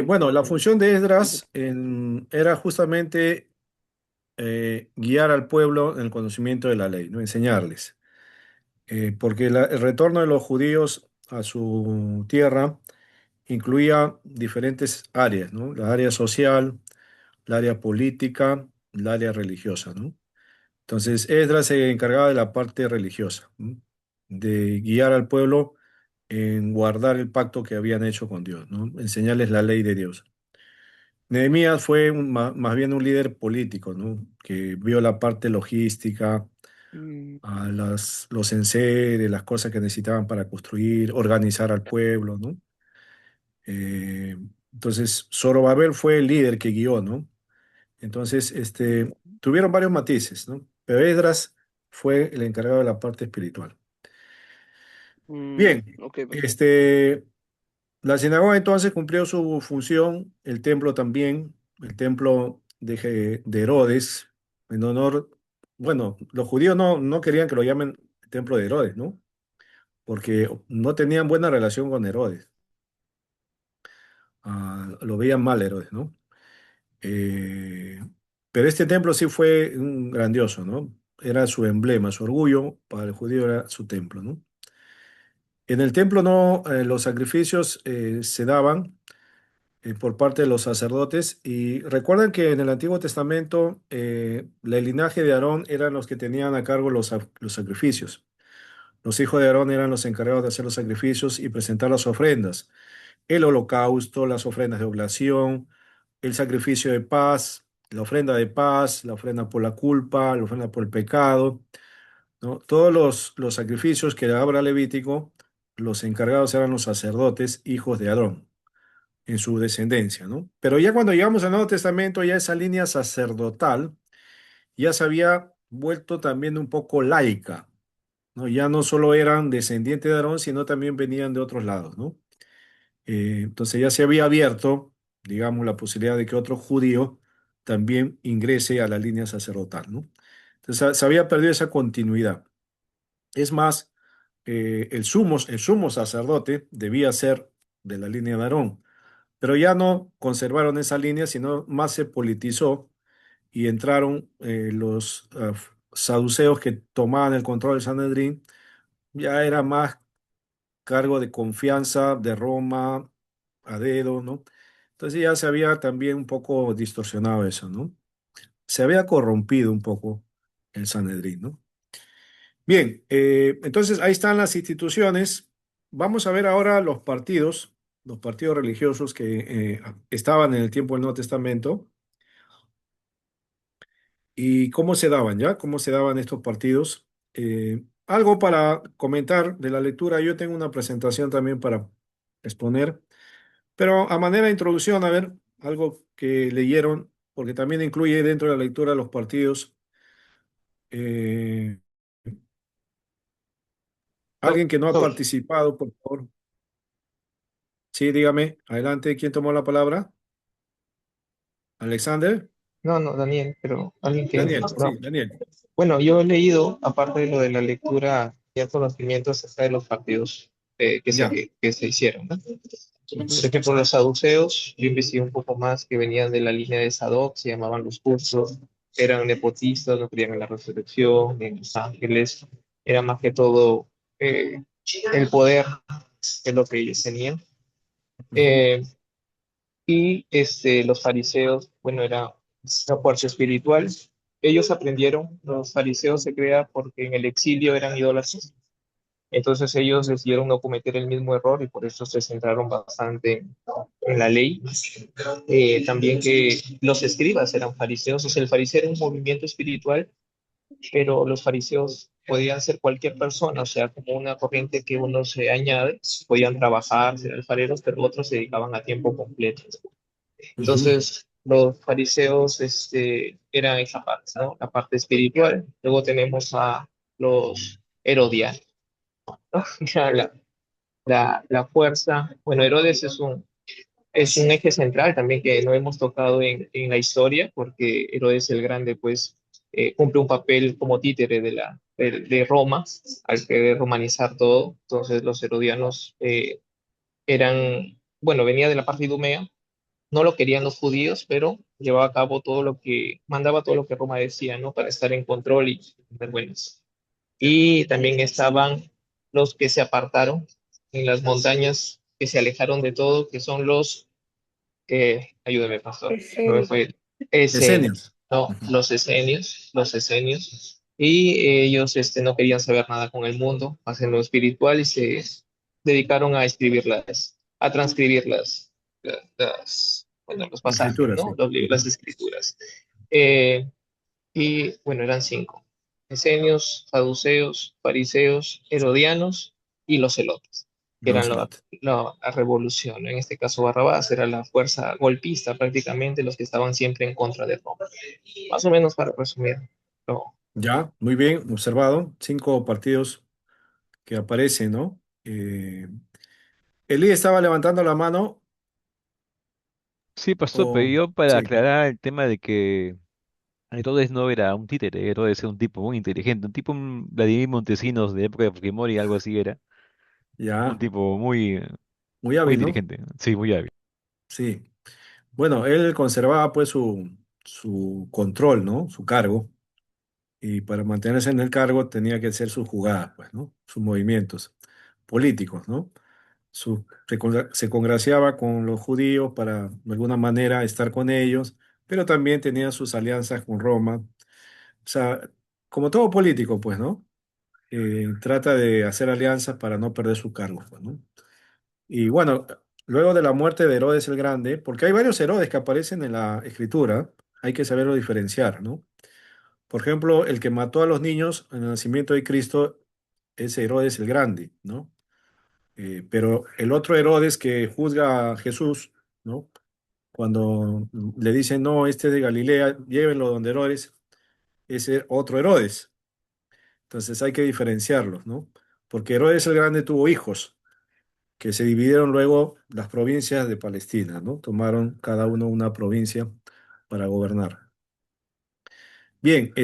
Bueno, la función de ¿cómo se- Esdras era justamente guiar al pueblo en el conocimiento de la ley, ¿no? Enseñarles. Porque el retorno de los judíos a su tierra incluía diferentes áreas, ¿no? La área social, la área política, la área religiosa, ¿no? Entonces, Esdras se encargaba de la parte religiosa, ¿no? De guiar al pueblo en guardar el pacto que habían hecho con Dios, ¿no? Enseñarles la ley de Dios. Nehemías fue más bien un líder político, ¿no? Que vio la parte logística, Mm, a los enseres, las cosas que necesitaban para construir, organizar al pueblo, ¿no? Eh, entonces, Zorobabel fue el líder que guió, ¿no? Entonces, tuvieron varios matices, ¿no? Pero Esdras fue el encargado de la parte espiritual. Bien, ok, pastor. la sinagoga entonces cumplió su función, el templo también, el templo de Herodes, en honor, bueno, los judíos no querían que lo llamen el templo de Herodes, ¿no? Porque no tenían buena relación con Herodes. Lo veían mal Herodes, ¿no? Eh, pero este templo sí fue un grandioso, ¿no? Era su emblema, su orgullo para el judío era su templo, ¿no? En el templo no, los sacrificios se daban por parte de los sacerdotes y recuerdan que en el Antiguo Testamento el linaje de Aarón eran los que tenían a cargo los sacrificios. Los hijos de Aarón eran los encargados de hacer los sacrificios y presentar las ofrendas. El holocausto, las ofrendas de oblación, el sacrificio de paz, la ofrenda de paz, la ofrenda por la culpa, la ofrenda por el pecado, ¿no? Todos los sacrificios que habla Levítico, los encargados eran los sacerdotes, hijos de Aarón, en su descendencia, ¿no? Pero ya cuando llegamos al Nuevo Testamento, ya esa línea sacerdotal ya se había vuelto también un poco laica, ¿no? Ya no solo eran descendientes de Aarón, sino también venían de otros lados, ¿no? Entonces ya se había abierto, digamos, la posibilidad de que otro judío también ingrese a la línea sacerdotal, ¿no? Entonces se había perdido esa continuidad. Es más, el sumo sacerdote debía ser de la línea de Aarón, pero ya no conservaron esa línea, sino más se politizó y entraron los saduceos que tomaban el control del Sanedrín. Ya era más cargo de confianza de Roma a dedo, ¿no? Entonces ya se había también un poco distorsionado eso, ¿no? Se había corrompido un poco el Sanedrín, ¿no? Bien, entonces ahí están las instituciones. Vamos a ver ahora los partidos religiosos que estaban en el tiempo del Nuevo Testamento y cómo se daban, ¿ya? Cómo se daban estos partidos. Algo para comentar de la lectura. Yo tengo una presentación también para exponer, pero a manera de introducción, a ver, algo que leyeron, porque también incluye dentro de la lectura los partidos. Eh, So- Alguien que no ha so- participado, por favor. Sí, dígame. Adelante, ¿quién tomó la palabra? Alexander. no, no, Daniel, pero alguien que Daniel, no. sí, Daniel. Bueno, yo he leído, aparte de lo de la lectura, ya conocimientos acerca de los partidos Ya. que se hicieron, ¿no? Por Ujú, ejemplo, los saduceos, yo investigué un poco más que venían de la línea de Sadoc, se llamaban los cursos, eran nepotistas, no creían en la resurrección, ni en los ángeles, era más que todo eh, el poder, que es lo que ellos tenían. ujú, Eh, y los fariseos, bueno, era la fuerza espiritual. Ellos aprendieron, los fariseos se crea porque en el exilio eran idólatras. Entonces ellos decidieron no cometer el mismo error y por eso se centraron bastante en la ley. También que los escribas eran fariseos, o sea, el fariseo era un movimiento espiritual, pero los fariseos podían ser cualquier persona, o sea, como una corriente que uno se añade, podían trabajar, ser alfareros, pero otros se dedicaban a tiempo completo. ujú. Entonces, los fariseos eran esa parte, ¿no? La parte espiritual. Luego tenemos a los herodianos, ¿no? Ya la fuerza. Bueno, Herodes es un eje central también que no hemos tocado en la historia, porque Herodes el Grande, pues, cumple un papel como títere de Roma, al querer romanizar todo. Entonces, los herodianos eran, bueno, venía de la parte idumea, no lo querían los judíos, pero llevaba a cabo todo lo que, mandaba todo lo que Roma decía, ¿no? Para estar en control y ser buenos. Y también estaban los que se apartaron en las montañas, que se alejaron de todo, que son ayúdeme, pastor, no me Esenios. fue, esenios, Esenios. no, Ujú. los esenios. Y ellos no querían saber nada con el mundo, hacen lo espiritual y se dedicaron a escribirlas, a transcribir bueno, los pasajes, Escrituras, ¿no? sí. Las Ujú. escrituras. Eh, y bueno, eran cinco: esenios, saduceos, fariseos, herodianos y los celotes, que eran Los elotes. la revolución, ¿no? En este caso Barrabás era la fuerza golpista, prácticamente los que estaban siempre en contra de Roma. Más o menos para resumir. No. Ya, muy bien, observado. 5 partidos que aparecen, ¿no? Elí estaba levantando la mano Sí, pastor, pero o... yo para Sí, aclarar el tema de que Herodes no era un títere, Herodes era un tipo muy inteligente, un tipo Vladimir Montesinos de época de Fujimori, algo así era. Un ya, tipo muy, muy muy hábil, ¿no? inteligente, sí, muy hábil. Sí. Bueno, él conservaba pues su control, ¿no? Su cargo. Y para mantenerse en el cargo tenía que hacer sus jugadas, pues, ¿no? Sus movimientos políticos, ¿no? Se congraciaba con los judíos para, de alguna manera, estar con ellos, pero también tenía sus alianzas con Roma. O sea, como todo político, pues, ¿no? Trata de hacer alianzas para no perder su cargo, pues, ¿no? Y bueno, luego de la muerte de Herodes el Grande, porque hay varios Herodes que aparecen en la escritura, hay que saberlo diferenciar, ¿no? Por ejemplo, el que mató a los niños en el nacimiento de Cristo es Herodes el Grande, ¿no? Pero el otro Herodes que juzga a Jesús, ¿no? Cuando le dicen, no, este es de Galilea, llévenlo donde Herodes, ese otro Herodes. Entonces hay que diferenciarlos, ¿no? Porque Herodes el Grande tuvo hijos que se dividieron luego las provincias de Palestina, ¿no? Tomaron cada uno una provincia para gobernar. Bien,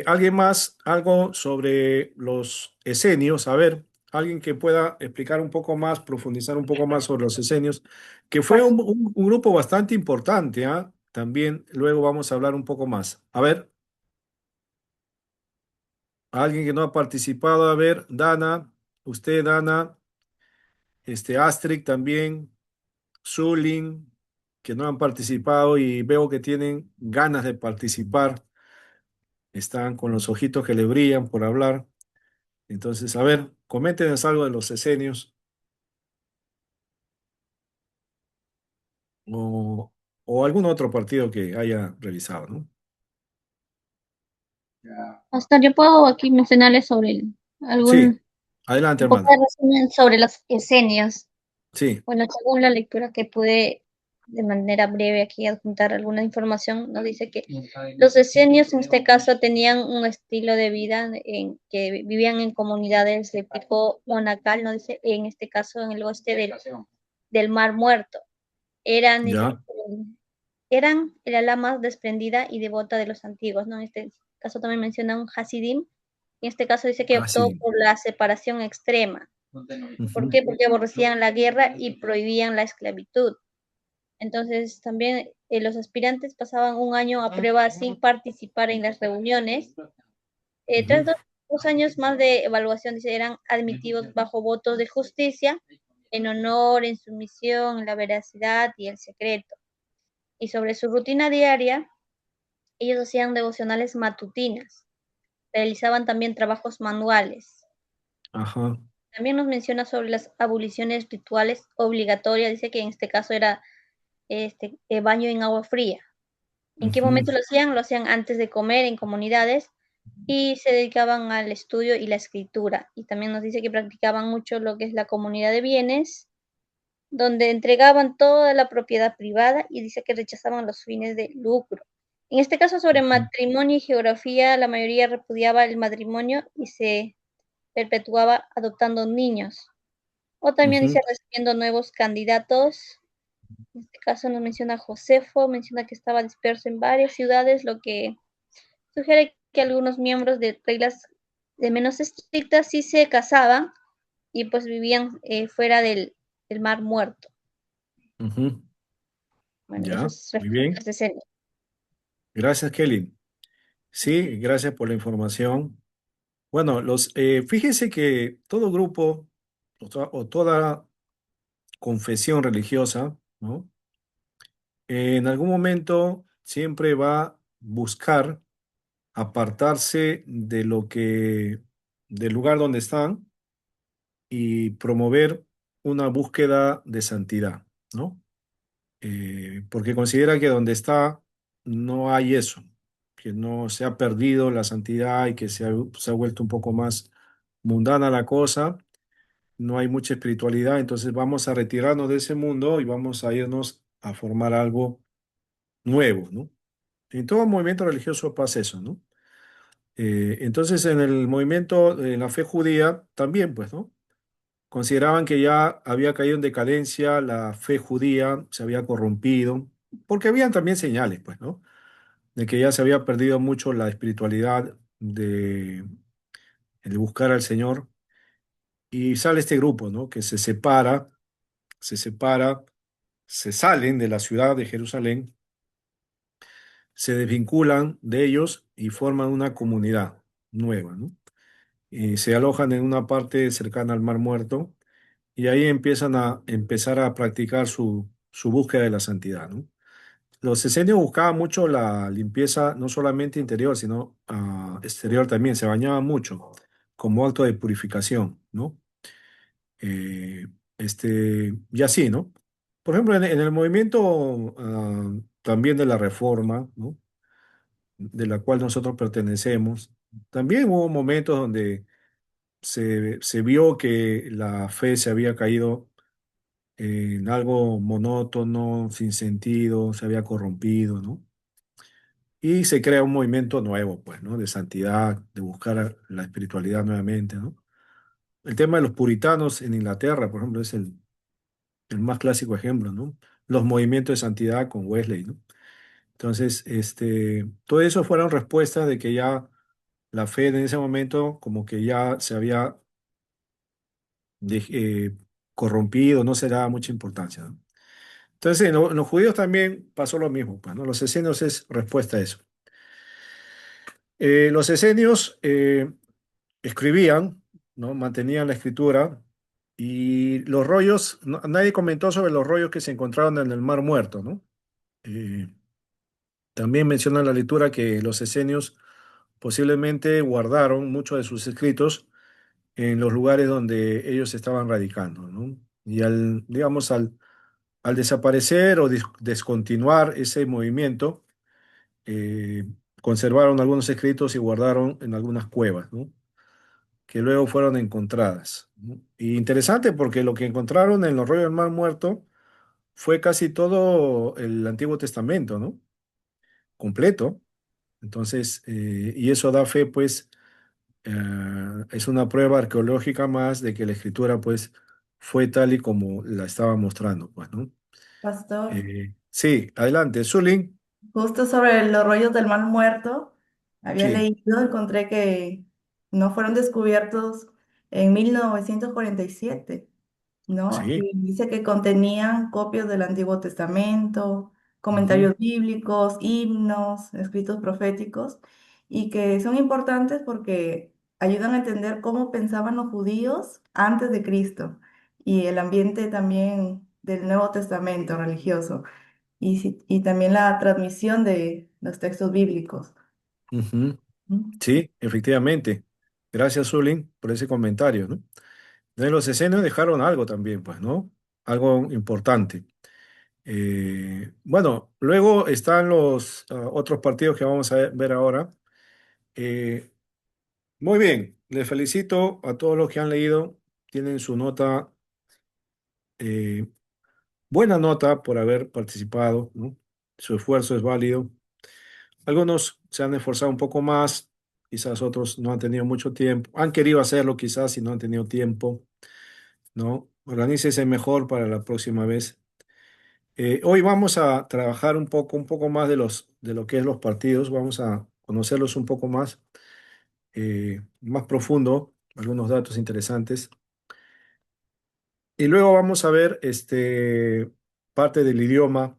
¿alguien más? Algo sobre los esenios. A ver, alguien que pueda explicar un poco más, profundizar un poco más sobre los esenios, que fue Pas- un grupo bastante importante, ¿ah? También luego vamos a hablar un poco más. A ver, alguien que no ha participado, a ver, Dana, usted, Dana, Astrid también, Zulin, que no han participado y veo que tienen ganas de participar, están con los ojitos que le brillan por hablar. Entonces, a ver, coméntenos algo de los esenios o, o algún otro partido que haya revisado, ¿no? Pastor, yo puedo aquí mencionarles sobre Sí, algún adelante, un poco de hermana. resumen sobre los esenios. Sí, Bueno, según la lectura que pude de manera breve aquí adjuntar alguna información, nos dice que los esenios en este caso tenían un estilo de vida en que vivían en comunidades de tipo monacal, nos dice en este caso en el oeste del Mar Muerto. Eran, ya, eran el ala más desprendida y devota de los antiguos, ¿no? En este caso también menciona un Hasidim, en este caso dice que optó sí. por la separación extrema. ¿Por Ujú, qué? Porque aborrecían la guerra y prohibían la esclavitud. Entonces también los aspirantes pasaban un año a prueba sin participar en las reuniones. Tras ujú, dos años más de evaluación, dice, eran admitidos bajo votos de justicia, en honor, en sumisión, en la veracidad y el secreto. Y sobre su rutina diaria, ellos hacían devocionales matutinas, realizaban también trabajos manuales. ajá, También nos menciona sobre las abluciones rituales obligatorias, dice que en este caso era baño en agua fría. ¿En qué ujú, momento lo hacían? Lo hacían antes de comer en comunidades y se dedicaban al estudio y la escritura. Y también nos dice que practicaban mucho lo que es la comunidad de bienes, donde entregaban toda la propiedad privada y dice que rechazaban los fines de lucro. En este caso, sobre ujú, matrimonio y geografía, la mayoría repudiaba el matrimonio y se perpetuaba adoptando niños. O también dice ujú, recibiendo nuevos candidatos. En este caso nos menciona Josefo, menciona que estaba disperso en varias ciudades, lo que sugiere que algunos miembros de reglas de menos estrictas sí se casaban y pues vivían fuera del Mar Muerto. ujú. Bueno, eso Ya, es muy referente a bien. este escenario. Gracias, Kelly. Sí, gracias por la información. Bueno, fíjese que todo grupo o toda confesión religiosa, ¿no? En algún momento siempre va a buscar apartarse del lugar donde están y promover una búsqueda de santidad, ¿no? Porque considera que donde está no hay eso, que no se ha perdido la santidad y que se ha vuelto un poco más mundana la cosa, no hay mucha espiritualidad, entonces vamos a retirarnos de ese mundo y vamos a irnos a formar algo nuevo, ¿no? En todo movimiento religioso pasa eso, ¿no? Entonces en el movimiento, en la fe judía, también, pues, ¿no? Consideraban que ya había caído en decadencia, la fe judía se había corrompido, porque habían también señales, pues, ¿no? De que ya se había perdido mucho la espiritualidad de buscar al Señor. Y sale este grupo, ¿no? Que se separa, se salen de la ciudad de Jerusalén, se desvinculan de ellos y forman una comunidad nueva, ¿no? Y se alojan en una parte cercana al Mar Muerto y ahí empiezan a empezar a practicar su búsqueda de la santidad, ¿no? Los esenios buscaban mucho la limpieza, no solamente interior, sino exterior también. Se bañaban mucho, como acto de purificación, ¿no? Eh, y así, ¿no? Por ejemplo, en el movimiento también de la Reforma, ¿no? De la cual nosotros pertenecemos, también hubo momentos donde se vio que la fe se había caído en algo monótono, sin sentido, se había corrompido, ¿no? Y se crea un movimiento nuevo, pues, ¿no? De santidad, de buscar la espiritualidad nuevamente, ¿no? El tema de los puritanos en Inglaterra, por ejemplo, es el más clásico ejemplo, ¿no? Los movimientos de santidad con Wesley, ¿no? Entonces, todo eso fueron respuestas de que ya la fe en ese momento como que ya se había de- eh, corrompido, no se daba mucha importancia, ¿no? Entonces, en los judíos también pasó lo mismo, pues, ¿no? Los esenios es respuesta a eso. Los esenios escribían, ¿no? Mantenían la escritura y los rollos, nadie comentó sobre los rollos que se encontraron en el Mar Muerto, ¿no? Eh, También menciona la lectura que los esenios posiblemente guardaron muchos de sus escritos en los lugares donde ellos estaban radicando, ¿no? Y digamos, al desaparecer o descontinuar ese movimiento, eh, conservaron algunos escritos y guardaron en algunas cuevas, ¿no? Que luego fueron encontradas, ¿no? Y interesante porque lo que encontraron en los rollos del Mar Muerto fue casi todo el Antiguo Testamento, ¿no? Completo. Entonces, y eso da fe, pues, es una prueba arqueológica más de que la escritura, pues, fue tal y como la estaba mostrando, pues, ¿no? Pastor, Sí, adelante, Zulín. justo sobre los rollos del Mar Muerto, había Sí, leído, encontré que no fueron descubiertos en 1947. ¿No? sí. Y dice que contenían copias del Antiguo Testamento, Ujú, comentarios bíblicos, himnos, escritos proféticos, y que son importantes porque ayudan a entender cómo pensaban los judíos antes de Cristo y el ambiente también del Nuevo Testamento religioso y también la transmisión de los textos bíblicos. ujú. ¿Mm? Sí, efectivamente. Gracias, Zulín, por ese comentario, ¿no? De los esenios dejaron algo también, pues, ¿no? Algo importante. Bueno, luego están los otros partidos que vamos a ver ahora. Eh, Muy bien, les felicito a todos los que han leído. Tienen su nota, eh, buena nota por haber participado, ¿no? Su esfuerzo es válido. Algunos se han esforzado un poco más, quizás otros no han tenido mucho tiempo. Han querido hacerlo quizás y no han tenido tiempo, ¿no? Organícese mejor para la próxima vez. Hoy vamos a trabajar un poco más de lo que es los partidos. Vamos a conocerlos un poco más, más profundo, algunos datos interesantes. Y luego vamos a ver parte del idioma,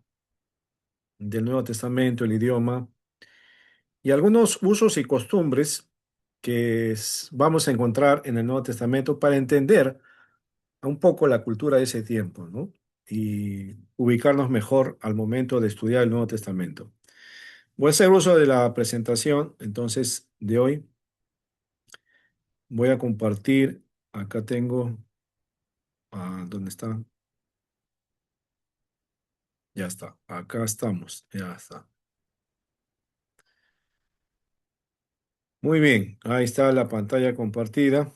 del Nuevo Testamento, el idioma, y algunos usos y costumbres que vamos a encontrar en el Nuevo Testamento para entender un poco la cultura de ese tiempo, ¿no? Y ubicarnos mejor al momento de estudiar el Nuevo Testamento. Voy a hacer uso de la presentación, entonces, de hoy. Voy a compartir, acá tengo, ¿dónde está? Ya está, acá estamos, ya está. Muy bien, ahí está la pantalla compartida.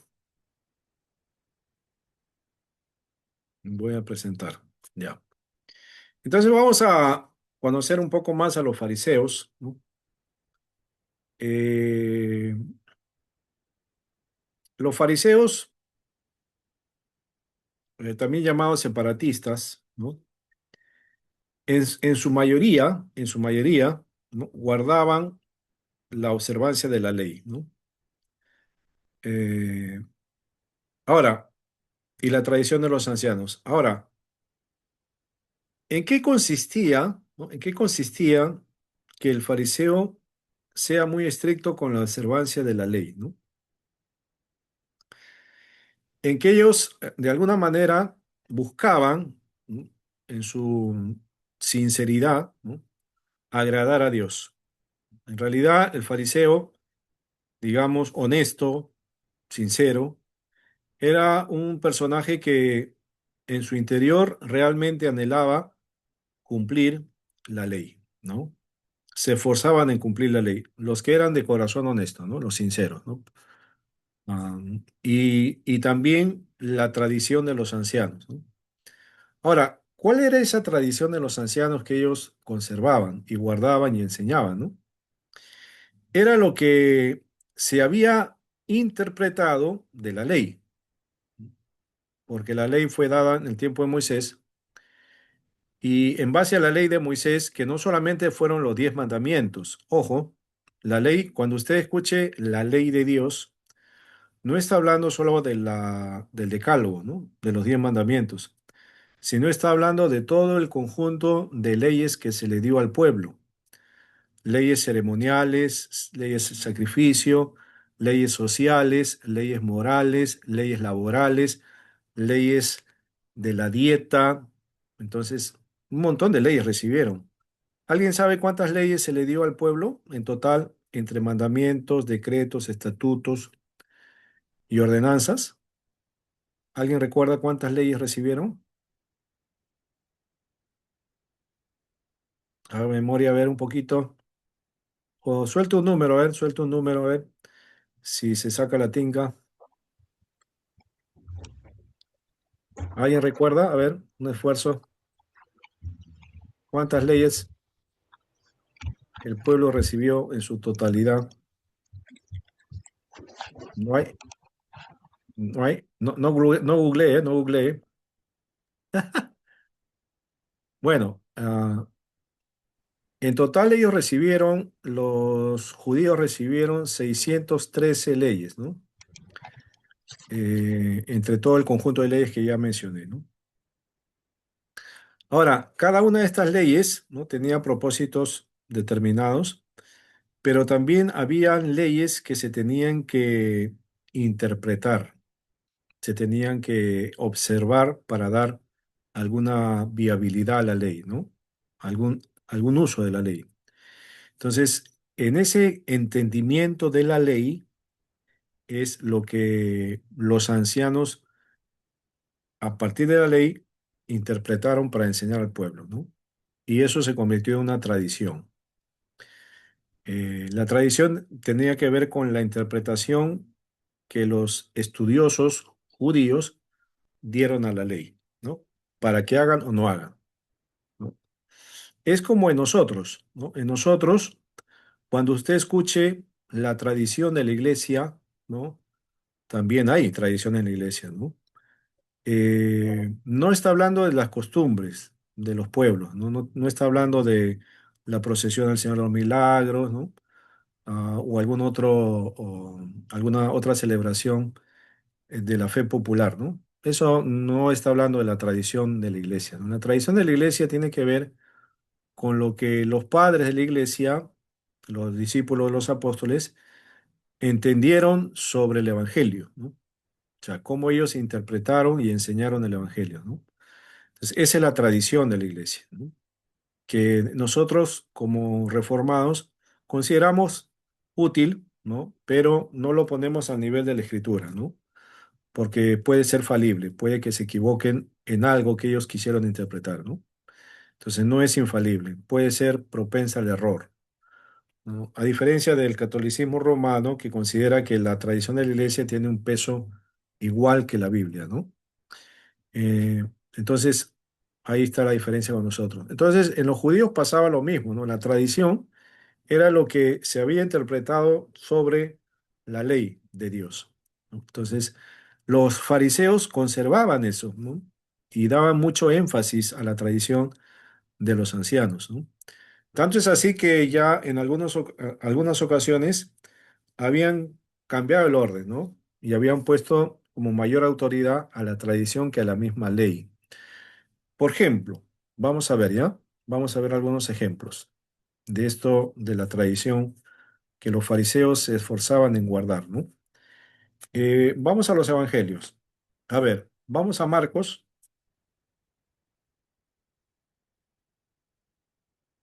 Voy a presentar, ya. Entonces vamos a conocer un poco más a los fariseos, ¿no? Eh, los fariseos, también llamados separatistas, ¿no? En su mayoría, ¿no? Guardaban la observancia de la ley, ¿no? Eh, Ahora, y la tradición de los ancianos. Ahora, ¿en qué consistía, ¿no? ¿En qué consistía que el fariseo sea muy estricto con la observancia de la ley, ¿no? En que ellos, de alguna manera, buscaban, ¿no? En su sinceridad, ¿no? Agradar a Dios. En realidad, el fariseo, digamos, honesto, sincero, era un personaje que en su interior realmente anhelaba cumplir la ley, ¿no? Se esforzaban en cumplir la ley, los que eran de corazón honesto, ¿no? Los sinceros, ¿no? Y también la tradición de los ancianos, ¿no? Ahora, ¿cuál era esa tradición de los ancianos que ellos conservaban y guardaban y enseñaban, ¿no? Era lo que se había interpretado de la ley, porque la ley fue dada en el tiempo de Moisés Y en base a la ley de Moisés, que no solamente fueron los 10 mandamientos, ojo, la ley, cuando usted escuche la ley de Dios, no está hablando solo del decálogo, ¿no? De los 10 mandamientos, sino está hablando de todo el conjunto de leyes que se le dio al pueblo. Leyes ceremoniales, leyes de sacrificio, leyes sociales, leyes morales, leyes laborales, leyes de la dieta. Entonces, un montón de leyes recibieron. ¿Alguien sabe cuántas leyes se le dio al pueblo en total entre mandamientos, decretos, estatutos y ordenanzas? ¿Alguien recuerda cuántas leyes recibieron? A memoria, a ver un poquito. O suelta un número, a ver, suelta un número, a ver si se saca la tinga. ¿Alguien recuerda? A ver, un esfuerzo. ¿Cuántas leyes el pueblo recibió en su totalidad? No hay, no hay, no googleé, no googleé. Bueno, en total ellos recibieron, los judíos recibieron 613 leyes, ¿no? Entre todo el conjunto de leyes que ya mencioné, ¿no? Ahora, cada una de estas leyes, ¿no? Tenía propósitos determinados, pero también habían leyes que se tenían que interpretar, se tenían que observar para dar alguna viabilidad a la ley, ¿no? Algún uso de la ley. Entonces, en ese entendimiento de la ley es lo que los ancianos, a partir de la ley, interpretaron para enseñar al pueblo, ¿no? Y eso se convirtió en una tradición. La tradición tenía que ver con la interpretación que los estudiosos judíos dieron a la ley, ¿no? Para que hagan o no hagan, ¿no? Es como en nosotros, ¿no? En nosotros, cuando usted escuche la tradición de la iglesia, ¿no? También hay tradición en la iglesia, ¿no? No está hablando de las costumbres de los pueblos, ¿no? No está hablando de la procesión del Señor de los Milagros, ¿no? O alguna otra celebración de la fe popular, ¿no? Eso no está hablando de la tradición de la iglesia, ¿no? La tradición de la iglesia tiene que ver con lo que los padres de la iglesia, los discípulos de los apóstoles, entendieron sobre el evangelio, ¿no? O sea, cómo ellos interpretaron y enseñaron el evangelio, ¿no? Entonces, esa es la tradición de la iglesia, ¿no? Que nosotros como reformados consideramos útil, ¿no? Pero no lo ponemos al nivel de la escritura, ¿no? Porque puede ser falible, puede que se equivoquen en algo que ellos quisieron interpretar, ¿no? Entonces no es infalible, puede ser propensa al error, ¿no? A diferencia del catolicismo romano, que considera que la tradición de la iglesia tiene un peso igual que la Biblia, ¿no? Eh, entonces, ahí está la diferencia con nosotros. Entonces, en los judíos pasaba lo mismo, ¿no? La tradición era lo que se había interpretado sobre la ley de Dios, ¿no? Entonces, los fariseos conservaban eso, ¿no? Y daban mucho énfasis a la tradición de los ancianos, ¿no? Tanto es así que ya en algunas ocasiones habían cambiado el orden, ¿no? Y habían puesto como mayor autoridad a la tradición que a la misma ley. Por ejemplo, vamos a ver, ¿ya? Vamos a ver algunos ejemplos de esto, de la tradición que los fariseos se esforzaban en guardar, ¿no? Vamos a los evangelios. A ver, vamos a Marcos.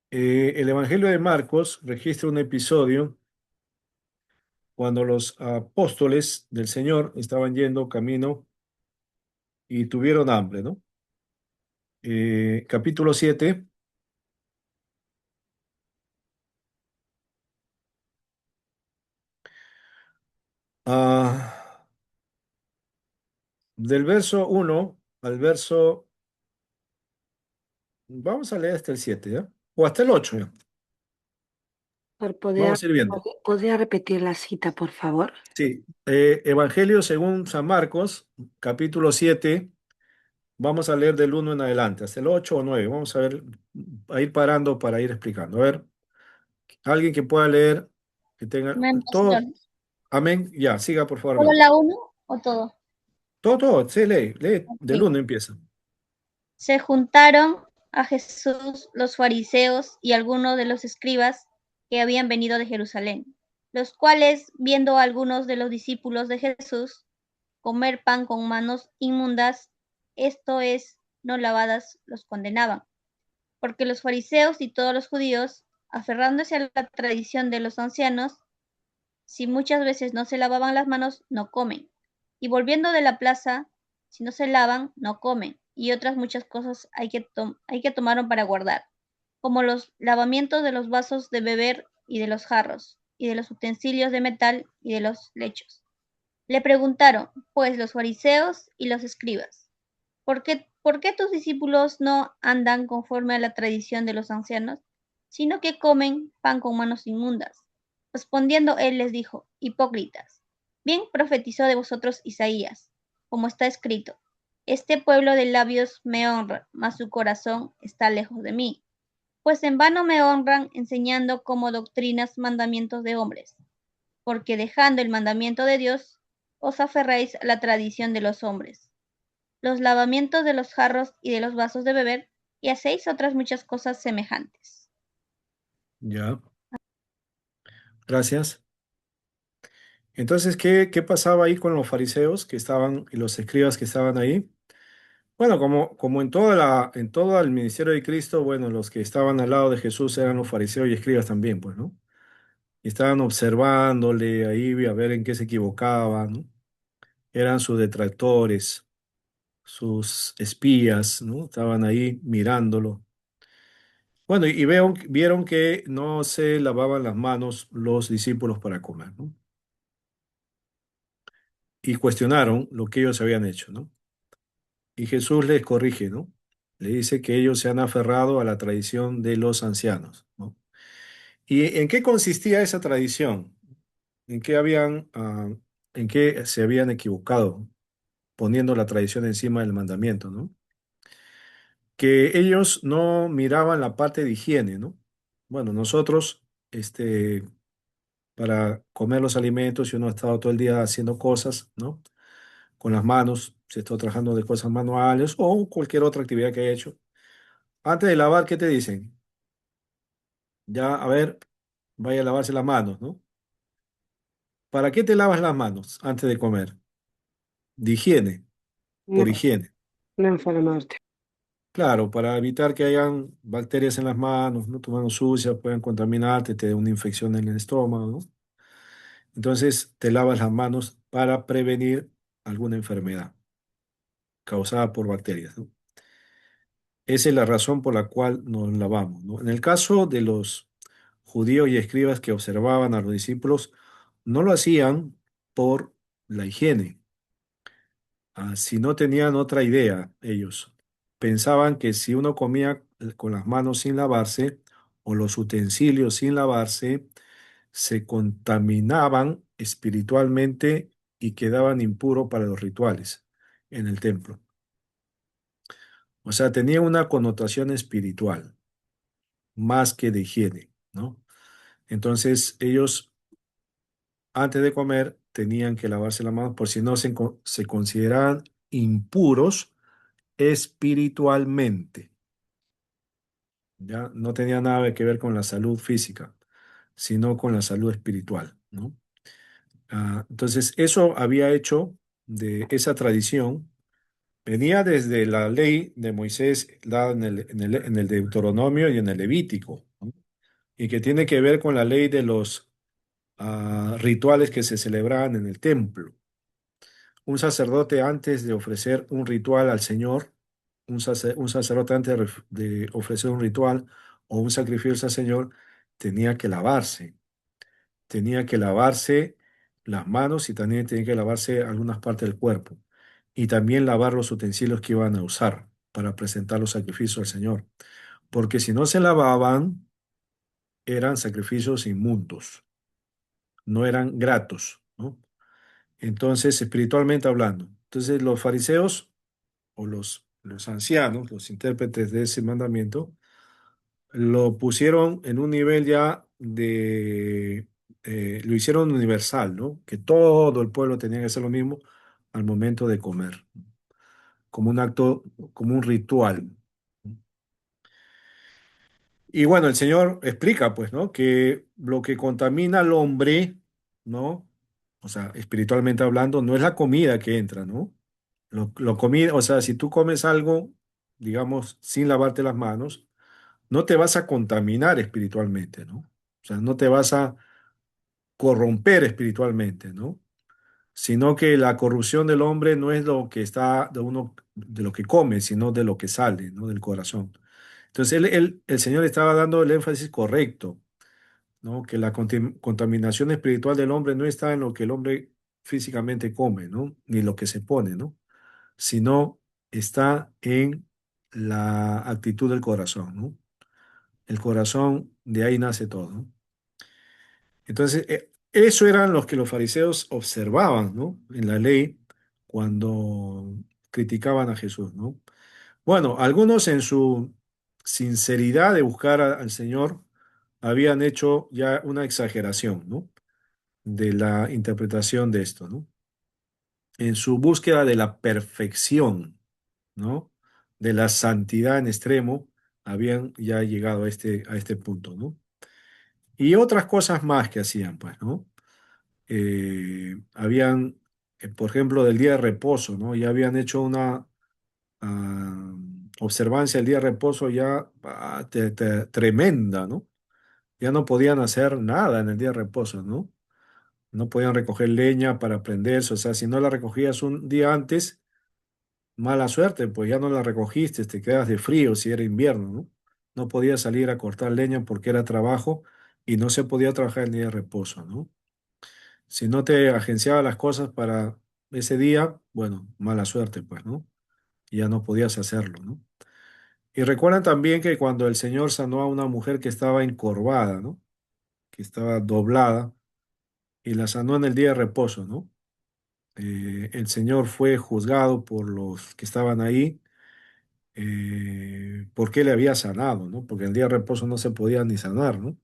El Evangelio de Marcos registra un episodio cuando los apóstoles del Señor estaban yendo camino y tuvieron hambre, ¿no? Capítulo 7, ah, del verso 1 al verso, vamos a leer hasta el 7, ¿ya? O hasta el 8, ¿ya? Vamos a ir viendo. ¿Podría repetir la cita, por favor? Sí, Evangelio según San Marcos, capítulo 7, Vamos a leer del 1 en adelante, hasta el 8 o 9. Vamos a ver, a ir parando para ir explicando. A ver, alguien que pueda leer, que tenga Amén, pastor. todo. Amén. Ya, siga por favor, ¿Solo hermano. la uno o todo? Todo, sí, lee, del Ok. 1 empieza. Se juntaron a Jesús los fariseos y algunos de los escribas que habían venido de Jerusalén, los cuales, viendo a algunos de los discípulos de Jesús comer pan con manos inmundas, esto es, no lavadas, los condenaban. Porque los fariseos y todos los judíos, aferrándose a la tradición de los ancianos, si muchas veces no se lavaban las manos, no comen. Y volviendo de la plaza, si no se lavan, no comen. Y otras muchas cosas hay que tomaron para guardar, como los lavamientos de los vasos de beber y de los jarros, y de los utensilios de metal y de los lechos. Le preguntaron, pues, los fariseos y los escribas, por qué tus discípulos no andan conforme a la tradición de los ancianos, sino que comen pan con manos inmundas? Respondiendo él les dijo, hipócritas, bien profetizó de vosotros Isaías, como está escrito, este pueblo de labios me honra, mas su corazón está lejos de mí, pues en vano me honran enseñando como doctrinas mandamientos de hombres, porque dejando el mandamiento de Dios, os aferráis a la tradición de los hombres, los lavamientos de los jarros y de los vasos de beber, y hacéis otras muchas cosas semejantes. Ya, gracias. Entonces, ¿qué pasaba ahí con los fariseos que estaban y los escribas que estaban ahí? Bueno, como en todo el ministerio de Cristo, bueno, los que estaban al lado de Jesús eran los fariseos y escribas también, pues, ¿no? Y estaban observándole ahí a ver en qué se equivocaba, ¿no? Eran sus detractores, sus espías, ¿no? Estaban ahí mirándolo. Bueno, y vieron que no se lavaban las manos los discípulos para comer, ¿no? Y cuestionaron lo que ellos habían hecho, ¿no? Y Jesús les corrige, ¿no? Le dice que ellos se han aferrado a la tradición de los ancianos, ¿no? ¿Y en qué consistía esa tradición? ¿En qué en qué se habían equivocado poniendo la tradición encima del mandamiento, ¿no? Que ellos no miraban la parte de higiene, ¿no? Bueno, nosotros, para comer los alimentos, si uno ha estado todo el día haciendo cosas, ¿no? Con las manos, si está trabajando de cosas manuales o cualquier otra actividad que haya hecho. Antes de lavar, ¿qué te dicen? Ya, a ver, vaya a lavarse las manos, ¿no? ¿Para qué te lavas las manos antes de comer? De higiene, por No, higiene. no enfermarte. Claro, para evitar que hayan bacterias en las manos, ¿no? Tu mano sucia, puedan contaminarte, te dé una infección en el estómago, ¿no? Entonces, te lavas las manos para prevenir alguna enfermedad causada por bacterias, ¿no? Esa es la razón por la cual nos lavamos, ¿no? En el caso de los judíos y escribas que observaban a los discípulos, no lo hacían por la higiene, si no tenían otra idea ellos. Pensaban que si uno comía con las manos sin lavarse o los utensilios sin lavarse, se contaminaban espiritualmente y quedaban impuros para los rituales en el templo. O sea, tenía una connotación espiritual más que de higiene, ¿no? Entonces ellos antes de comer tenían que lavarse las manos por si no se consideraban impuros espiritualmente. Ya no tenía nada que ver con la salud física, sino con la salud espiritual, ¿no? Entonces eso había hecho de esa tradición, venía desde la ley de Moisés dada en el Deuteronomio y en el Levítico, ¿no? Y que tiene que ver con la ley de los rituales que se celebraban en el templo. Un sacerdote antes de ofrecer un ritual al Señor, un sacerdote antes de ofrecer un ritual o un sacrificio al Señor, tenía que lavarse las manos y también tenía que lavarse algunas partes del cuerpo y también lavar los utensilios que iban a usar para presentar los sacrificios al Señor, porque si no se lavaban, eran sacrificios inmundos, no eran gratos, ¿no? Entonces, espiritualmente hablando. Entonces, los fariseos o los ancianos, los intérpretes de ese mandamiento, lo pusieron en un nivel ya lo hicieron universal, ¿no? Que todo el pueblo tenía que hacer lo mismo al momento de comer, como un acto, como un ritual. Y bueno, el Señor explica, pues, ¿no? Que lo que contamina al hombre, ¿no? O sea, espiritualmente hablando, no es la comida que entra, ¿no? Comida, o sea, si tú comes algo, digamos, sin lavarte las manos, no te vas a contaminar espiritualmente, ¿no? O sea, no te vas a corromper espiritualmente, ¿no? Sino que la corrupción del hombre no es lo que está de uno, de lo que come, sino de lo que sale, ¿no? Del corazón. Entonces, el Señor estaba dando el énfasis correcto, ¿no? Que la contaminación espiritual del hombre no está en lo que el hombre físicamente come, ¿no? Ni lo que se pone, ¿no? Sino está en la actitud del corazón, ¿no? El corazón, de ahí nace todo, ¿no? Entonces, eso eran los que los fariseos observaban, ¿no? En la ley cuando criticaban a Jesús, ¿no? Bueno, algunos en su sinceridad de buscar al Señor habían hecho ya una exageración, ¿no? De la interpretación de esto, ¿no? En su búsqueda de la perfección, ¿no? De la santidad en extremo, habían ya llegado a este punto, ¿no? Y otras cosas más que hacían, pues, ¿no? Habían, por ejemplo, del día de reposo, ¿no? Ya habían hecho una ah, observancia del día de reposo ya tremenda, ¿no? Ya no podían hacer nada en el día de reposo, ¿no? No podían recoger leña para prenderse, o sea, si no la recogías un día antes, mala suerte, pues ya no la recogiste, te quedas de frío si era invierno, ¿no? No podías salir a cortar leña porque era trabajo y no se podía trabajar el día de reposo, ¿no? Si no te agenciaba las cosas para ese día, bueno, mala suerte, pues, ¿no? Ya no podías hacerlo, ¿no? Y recuerdan también que cuando el Señor sanó a una mujer que estaba encorvada, ¿no? Que estaba doblada y la sanó en el día de reposo, ¿no? El Señor fue juzgado por los que estaban ahí porque le había sanado, ¿no? Porque el día de reposo no se podía ni sanar, ¿no?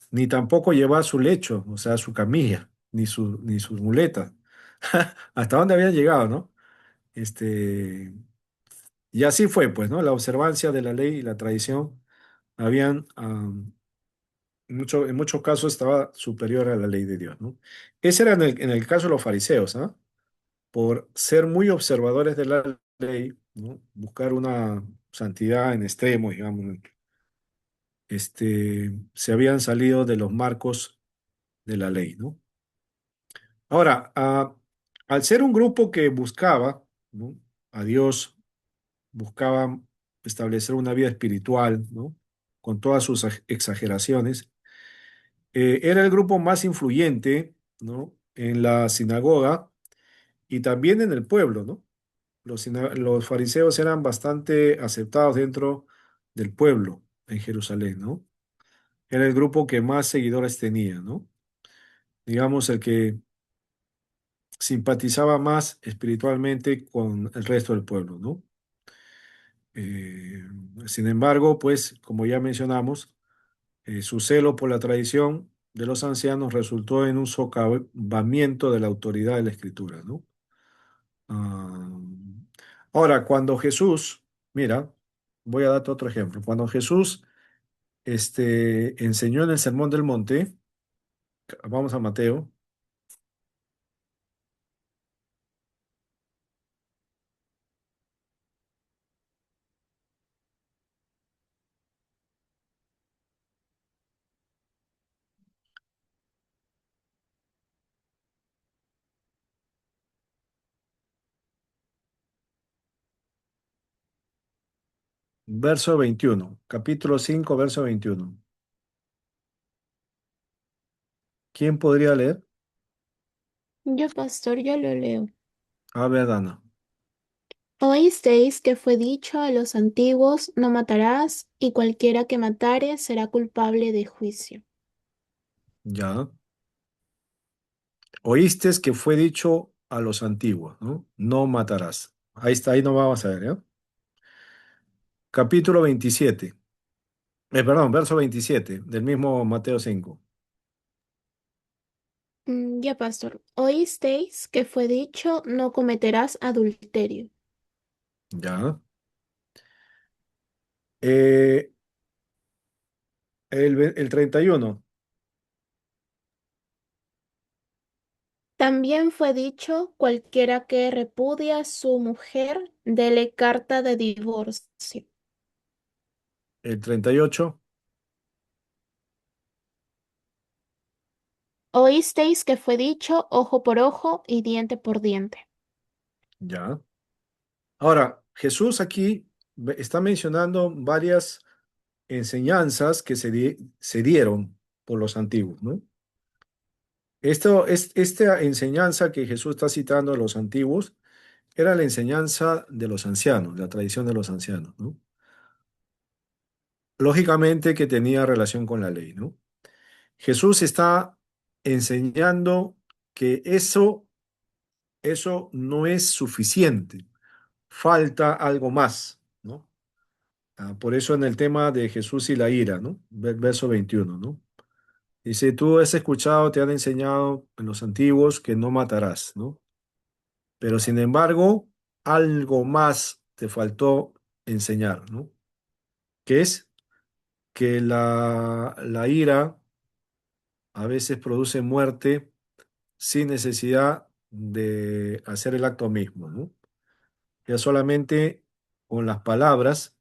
Ni tampoco llevar su lecho, o sea, su camilla, ni sus muletas. ¿Hasta dónde habían llegado, no? Este, y así fue, pues, ¿no? La observancia de la ley y la tradición habían, en muchos casos estaba superior a la ley de Dios, ¿no? Ese era en el caso de los fariseos, ¿ah? Por ser muy observadores de la ley, ¿no? Buscar una santidad en extremo, digamos, se habían salido de los marcos de la ley, ¿no? Ahora, al ser un grupo que buscaba, ¿no? A Dios, buscaba establecer una vida espiritual, ¿no? Con todas sus exageraciones, era el grupo más influyente, ¿no? En la sinagoga y también en el pueblo, ¿no? Los fariseos eran bastante aceptados dentro del pueblo en Jerusalén, ¿no? Era el grupo que más seguidores tenía, ¿no? Digamos, el que simpatizaba más espiritualmente con el resto del pueblo, ¿no? Eh, Sin embargo, pues, como ya mencionamos, su celo por la tradición de los ancianos resultó en un socavamiento de la autoridad de la escritura, ¿no? Ah, ahora, cuando Jesús, mira, voy a darte otro ejemplo. Cuando Jesús enseñó en el Sermón del Monte, vamos a Mateo, verso 21, capítulo 5, verso 21. ¿Quién podría leer? Yo, pastor, yo lo leo. A ver, Dana. Oísteis que fue dicho a los antiguos, no matarás, y cualquiera que matare será culpable de juicio. Ya. Oíste que fue dicho a los antiguos, ¿no? No matarás. Ahí está, ahí no vamos a ver, ¿ya? capítulo 27. Perdón, verso 27 del mismo Mateo 5. Ya, pastor. Oísteis que fue dicho, no cometerás adulterio. Ya. Eh, el 31. También fue dicho, cualquiera que repudia a su mujer, dele carta de divorcio. El 38. Oísteis que fue dicho, ojo por ojo y diente por diente. Ya. Ahora, Jesús aquí está mencionando varias enseñanzas que se dieron por los antiguos, ¿no? Esta enseñanza que Jesús está citando de los antiguos era la enseñanza de los ancianos, la tradición de los ancianos, ¿no? Lógicamente que tenía relación con la ley, ¿no? Jesús está enseñando que eso no es suficiente, falta algo más, ¿no? Por eso en el tema de Jesús y la ira, ¿no? Verso 21, ¿no? Dice, tú has escuchado, te han enseñado en los antiguos que no matarás, ¿no? Pero sin embargo, algo más te faltó enseñar, ¿no? Que es que la ira a veces produce muerte sin necesidad de hacer el acto mismo, ¿no? Ya solamente con las palabras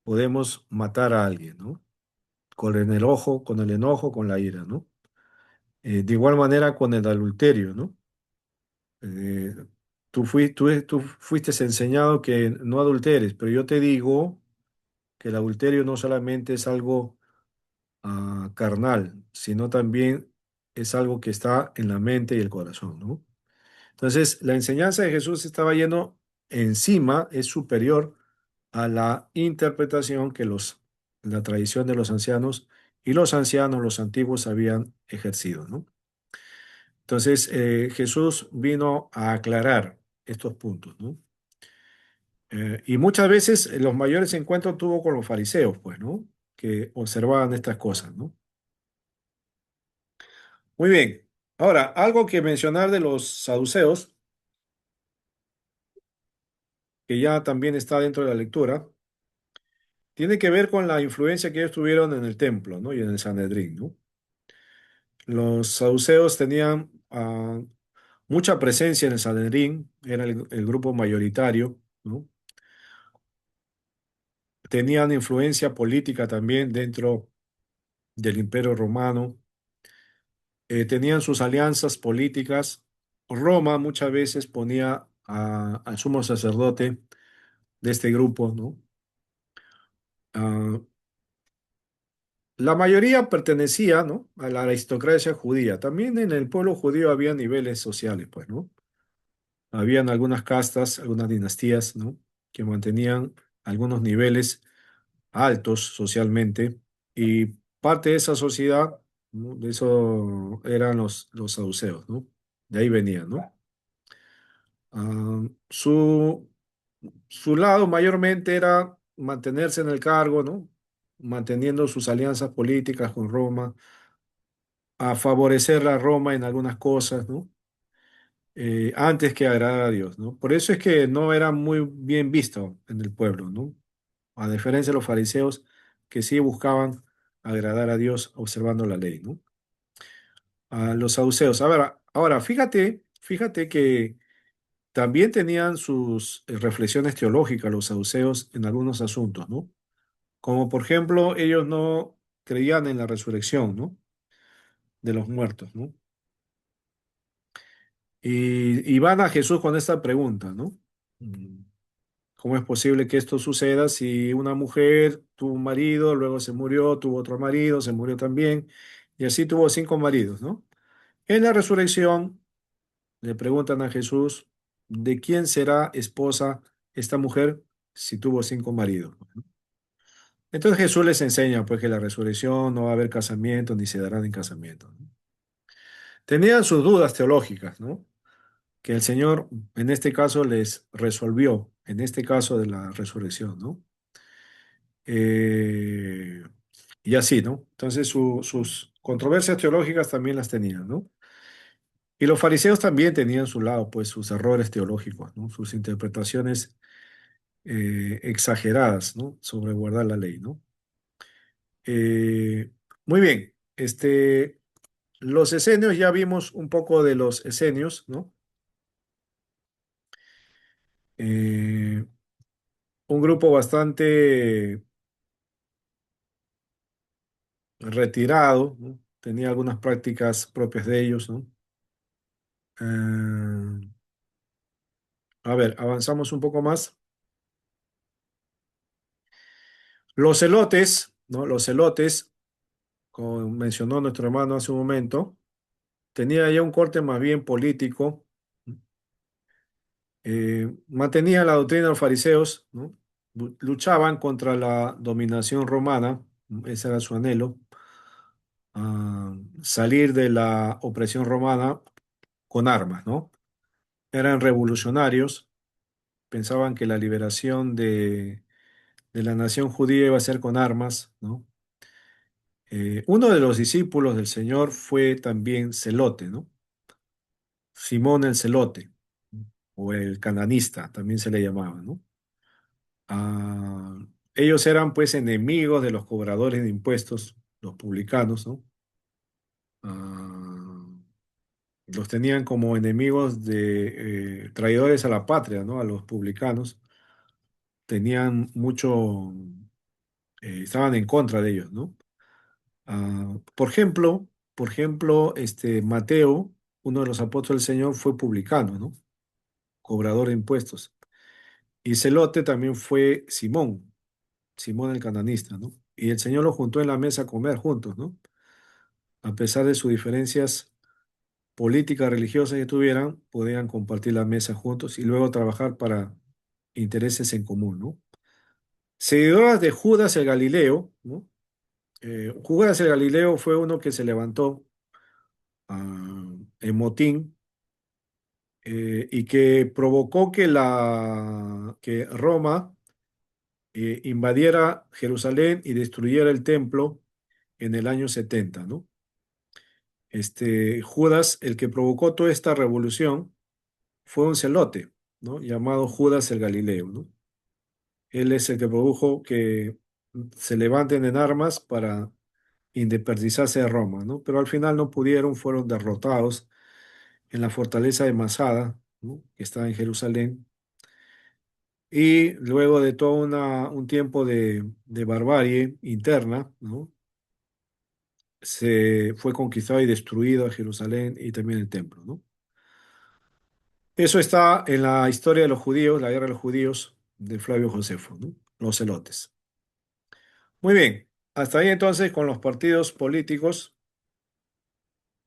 podemos matar a alguien, ¿no? Con el enojo, con la ira, ¿no? De igual manera con el adulterio, ¿no? Eh, tú fuiste enseñado que no adulteres, pero yo te digo que el adulterio no solamente es algo carnal, sino también es algo que está en la mente y el corazón, ¿no? Entonces, la enseñanza de Jesús estaba yendo encima, es superior a la interpretación que la tradición de los ancianos y los ancianos, los antiguos, habían ejercido, ¿no? Entonces, Jesús vino a aclarar estos puntos, ¿no? Y muchas veces los mayores encuentros tuvo con los fariseos, pues, ¿no? Que observaban estas cosas, ¿no? Muy bien. Ahora, algo que mencionar de los saduceos, que ya también está dentro de la lectura, tiene que ver con la influencia que ellos tuvieron en el templo, ¿no? Y en el Sanedrín, ¿no? Los saduceos tenían mucha presencia en el Sanedrín, era el grupo mayoritario, ¿no? Tenían influencia política también dentro del Imperio Romano, tenían sus alianzas políticas. Roma muchas veces ponía al sumo sacerdote de este grupo, ¿no? Ah, la mayoría pertenecía, ¿no? A la aristocracia judía. También en el pueblo judío había niveles sociales, pues, ¿no? Habían algunas castas, algunas dinastías, ¿no? Que mantenían algunos niveles altos socialmente y parte de esa sociedad, ¿no? De eso eran los saduceos, ¿no? De ahí venían, ¿no? Ah, su lado mayormente era mantenerse en el cargo, ¿no? Manteniendo sus alianzas políticas con Roma, a favorecer a Roma en algunas cosas, ¿no? Antes que agradar a Dios, ¿no? Por eso es que no era muy bien visto en el pueblo, ¿no? A diferencia de los fariseos que sí buscaban agradar a Dios observando la ley, ¿no? A los saduceos. A ver, ahora, fíjate que también tenían sus reflexiones teológicas los saduceos en algunos asuntos, ¿no? Como por ejemplo, ellos no creían en la resurrección, ¿no? De los muertos, ¿no? Y van a Jesús con esta pregunta, ¿no? Mm, ¿Cómo es posible que esto suceda si una mujer tuvo un marido, luego se murió, tuvo otro marido, se murió también, y así tuvo 5 maridos, ¿no? En la resurrección le preguntan a Jesús, ¿de quién será esposa esta mujer si tuvo 5 maridos? ¿No? Entonces Jesús les enseña, pues, que la resurrección no va a haber casamiento ni se darán en casamiento, ¿no? Tenían sus dudas teológicas, ¿no? Que el Señor en este caso les resolvió, en este caso de la resurrección, ¿no? eh, y así, ¿no? Entonces sus controversias teológicas también las tenían, ¿no? Y los fariseos también tenían su lado, pues sus errores teológicos, ¿no? Sus interpretaciones exageradas, ¿no? Sobre guardar la ley, ¿no? Eh, muy bien, los esenios, ya vimos un poco de los esenios, ¿no? Eh, un grupo bastante retirado, ¿no? Tenía algunas prácticas propias de ellos, ¿no? Eh, a ver, avanzamos un poco más. Los celotes, ¿no? Los celotes, como mencionó nuestro hermano hace un momento, tenía ya un corte más bien político, mantenían la doctrina de los fariseos, ¿no? Luchaban contra la dominación romana, ese era su anhelo, salir de la opresión romana con armas, ¿no? Eran revolucionarios, pensaban que la liberación de la nación judía iba a ser con armas, ¿no? Uno de los discípulos del Señor fue también celote, ¿no? Simón el celote, o el cananista, también se le llamaba, ¿no? Ah, ellos eran pues enemigos de los cobradores de impuestos, los publicanos, ¿no? Ah, los tenían como enemigos de traidores a la patria, ¿no? A los publicanos. Tenían mucho, estaban en contra de ellos, ¿no? Por ejemplo, Mateo, uno de los apóstoles del Señor, fue publicano, ¿no? Cobrador de impuestos. Y celote también fue Simón, Simón el cananista, ¿no? Y el Señor los juntó en la mesa a comer juntos, ¿no? A pesar de sus diferencias políticas, religiosas que tuvieran, podían compartir la mesa juntos y luego trabajar para intereses en común, ¿no? Seguidoras de Judas el Galileo, ¿no? Judas el Galileo fue uno que se levantó en motín, y que provocó que Roma invadiera Jerusalén y destruyera el templo en el año 70, ¿no? Judas, el que provocó toda esta revolución, fue un celote, ¿no? Llamado Judas el Galileo, ¿no? Él es el que produjo que se levanten en armas para independizarse de Roma, ¿no? Pero al final no pudieron, fueron derrotados en la fortaleza de Masada, ¿no? Que está en Jerusalén. Y luego de todo un tiempo de barbarie interna, ¿no? Se fue conquistado y destruido a Jerusalén y también el templo, ¿no? Eso está en la historia de los judíos, la guerra de los judíos de Flavio Josefo, ¿no? Los celotes. Muy bien, hasta ahí entonces con los partidos políticos,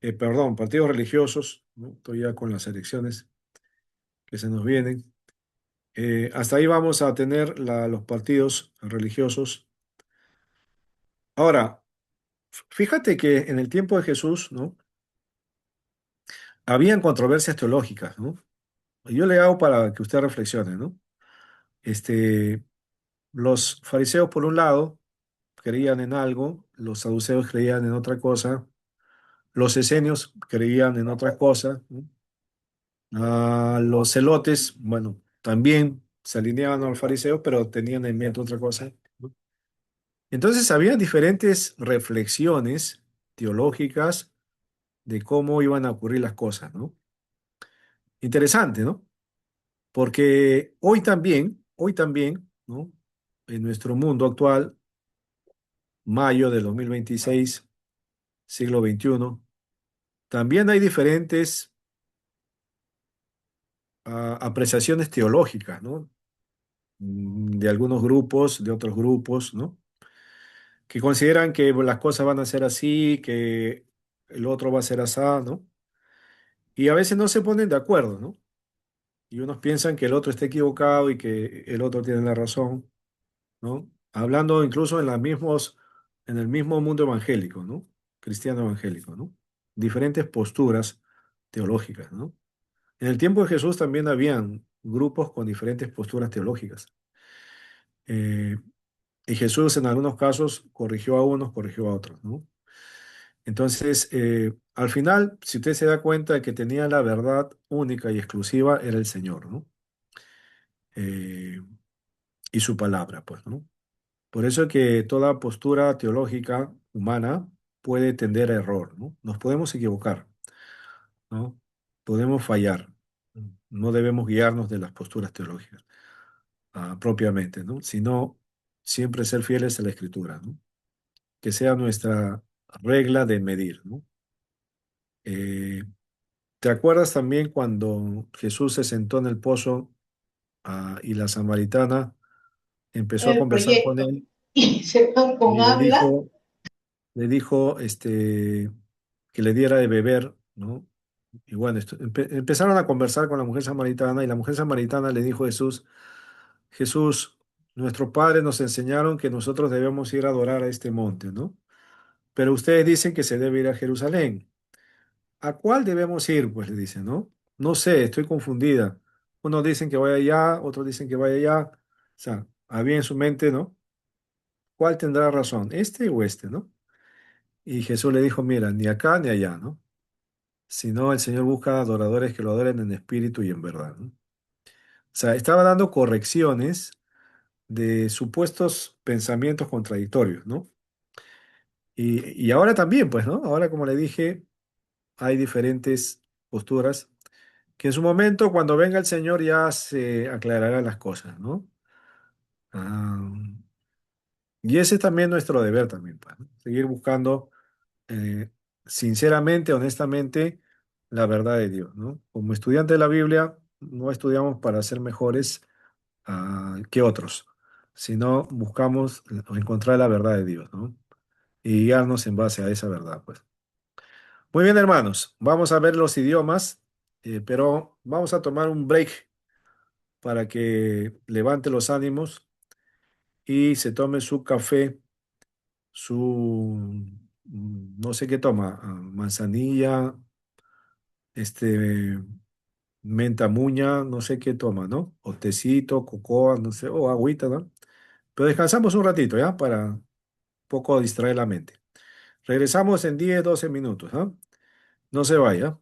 perdón, partidos religiosos, ¿no? Estoy ya con las elecciones que se nos vienen. Hasta ahí vamos a tener los partidos religiosos. Ahora, fíjate que en el tiempo de Jesús, ¿no? Habían controversias teológicas, ¿no? Yo le hago para que usted reflexione, ¿no? Este, los fariseos, por un lado, creían en algo, los saduceos creían en otra cosa, los esenios creían en otra cosa, ¿no? Los celotes, bueno, también se alineaban a los fariseos, pero tenían en mente otra cosa, ¿no? Entonces, había diferentes reflexiones teológicas de cómo iban a ocurrir las cosas, ¿no? Interesante, ¿no? Porque hoy también, ¿no? En nuestro mundo actual, mayo de 2026, siglo XXI, también hay diferentes apreciaciones teológicas, ¿no? De algunos grupos, de otros grupos, ¿no? Que consideran que las cosas van a ser así, que el otro va a ser así, ¿no? Y a veces no se ponen de acuerdo, ¿no? Y unos piensan que el otro está equivocado y que el otro tiene la razón, ¿no? Hablando incluso en el mismo mundo evangélico, ¿no? Cristiano evangélico, ¿no? Diferentes posturas teológicas, ¿no? En el tiempo de Jesús también habían grupos con diferentes posturas teológicas. Eh, Y Jesús en algunos casos corrigió a unos, corrigió a otros, ¿no? Entonces, al final, si usted se da cuenta de que tenía la verdad única y exclusiva, era el Señor, ¿no? Eh, y su palabra, pues, ¿no? Por eso es que toda postura teológica humana puede tender a error, ¿no? Nos podemos equivocar, ¿no? Podemos fallar. No debemos guiarnos de las posturas teológicas propiamente, ¿no? Sino siempre ser fieles a la Escritura, ¿no? Que sea nuestra regla de medir, ¿no? Eh, ¿Te acuerdas también cuando Jesús se sentó en el pozo y la samaritana empezó a El conversar con proyecto. él Y se van con y habla. le dijo que le diera de beber, ¿no? Y bueno, empezaron a conversar con la mujer samaritana y la mujer samaritana le dijo a Jesús, Jesús, nuestros padres nos enseñaron que nosotros debemos ir a adorar a este monte, ¿no? Pero ustedes dicen que se debe ir a Jerusalén. ¿A cuál debemos ir? Pues le dice, ¿no? No sé, estoy confundida. Unos dicen que vaya allá, otros dicen que vaya allá. O sea, había en su mente, ¿no? ¿Cuál tendrá razón? ¿Este o este, no? Y Jesús le dijo, mira, ni acá ni allá, ¿no? Sino el Señor busca adoradores que lo adoren en espíritu y en verdad, ¿no? O sea, estaba dando correcciones de supuestos pensamientos contradictorios, ¿no? Y ahora también, pues, ¿no? Ahora, como le dije, hay diferentes posturas que en su momento, cuando venga el Señor, ya se aclararán las cosas, ¿no? Ah, y ese es también nuestro deber también, pues, ¿no? Seguir buscando eh, sinceramente, honestamente, la verdad de Dios, ¿no? Como estudiante de la Biblia, no estudiamos para ser mejores que otros, sino buscamos encontrar la verdad de Dios, ¿no? Y guiarnos en base a esa verdad, pues. Muy bien, hermanos, vamos a ver los idiomas, pero vamos a tomar un break para que levante los ánimos y se tome su café, no sé qué toma, manzanilla, este, menta muña, no sé qué toma, ¿no? O tecito, cocoa, no sé, o agüita, ¿no? Pero descansamos un ratito, ¿ya? Para un poco distraer la mente. Regresamos en 10, 12 minutos, ¿ah? No se vaya.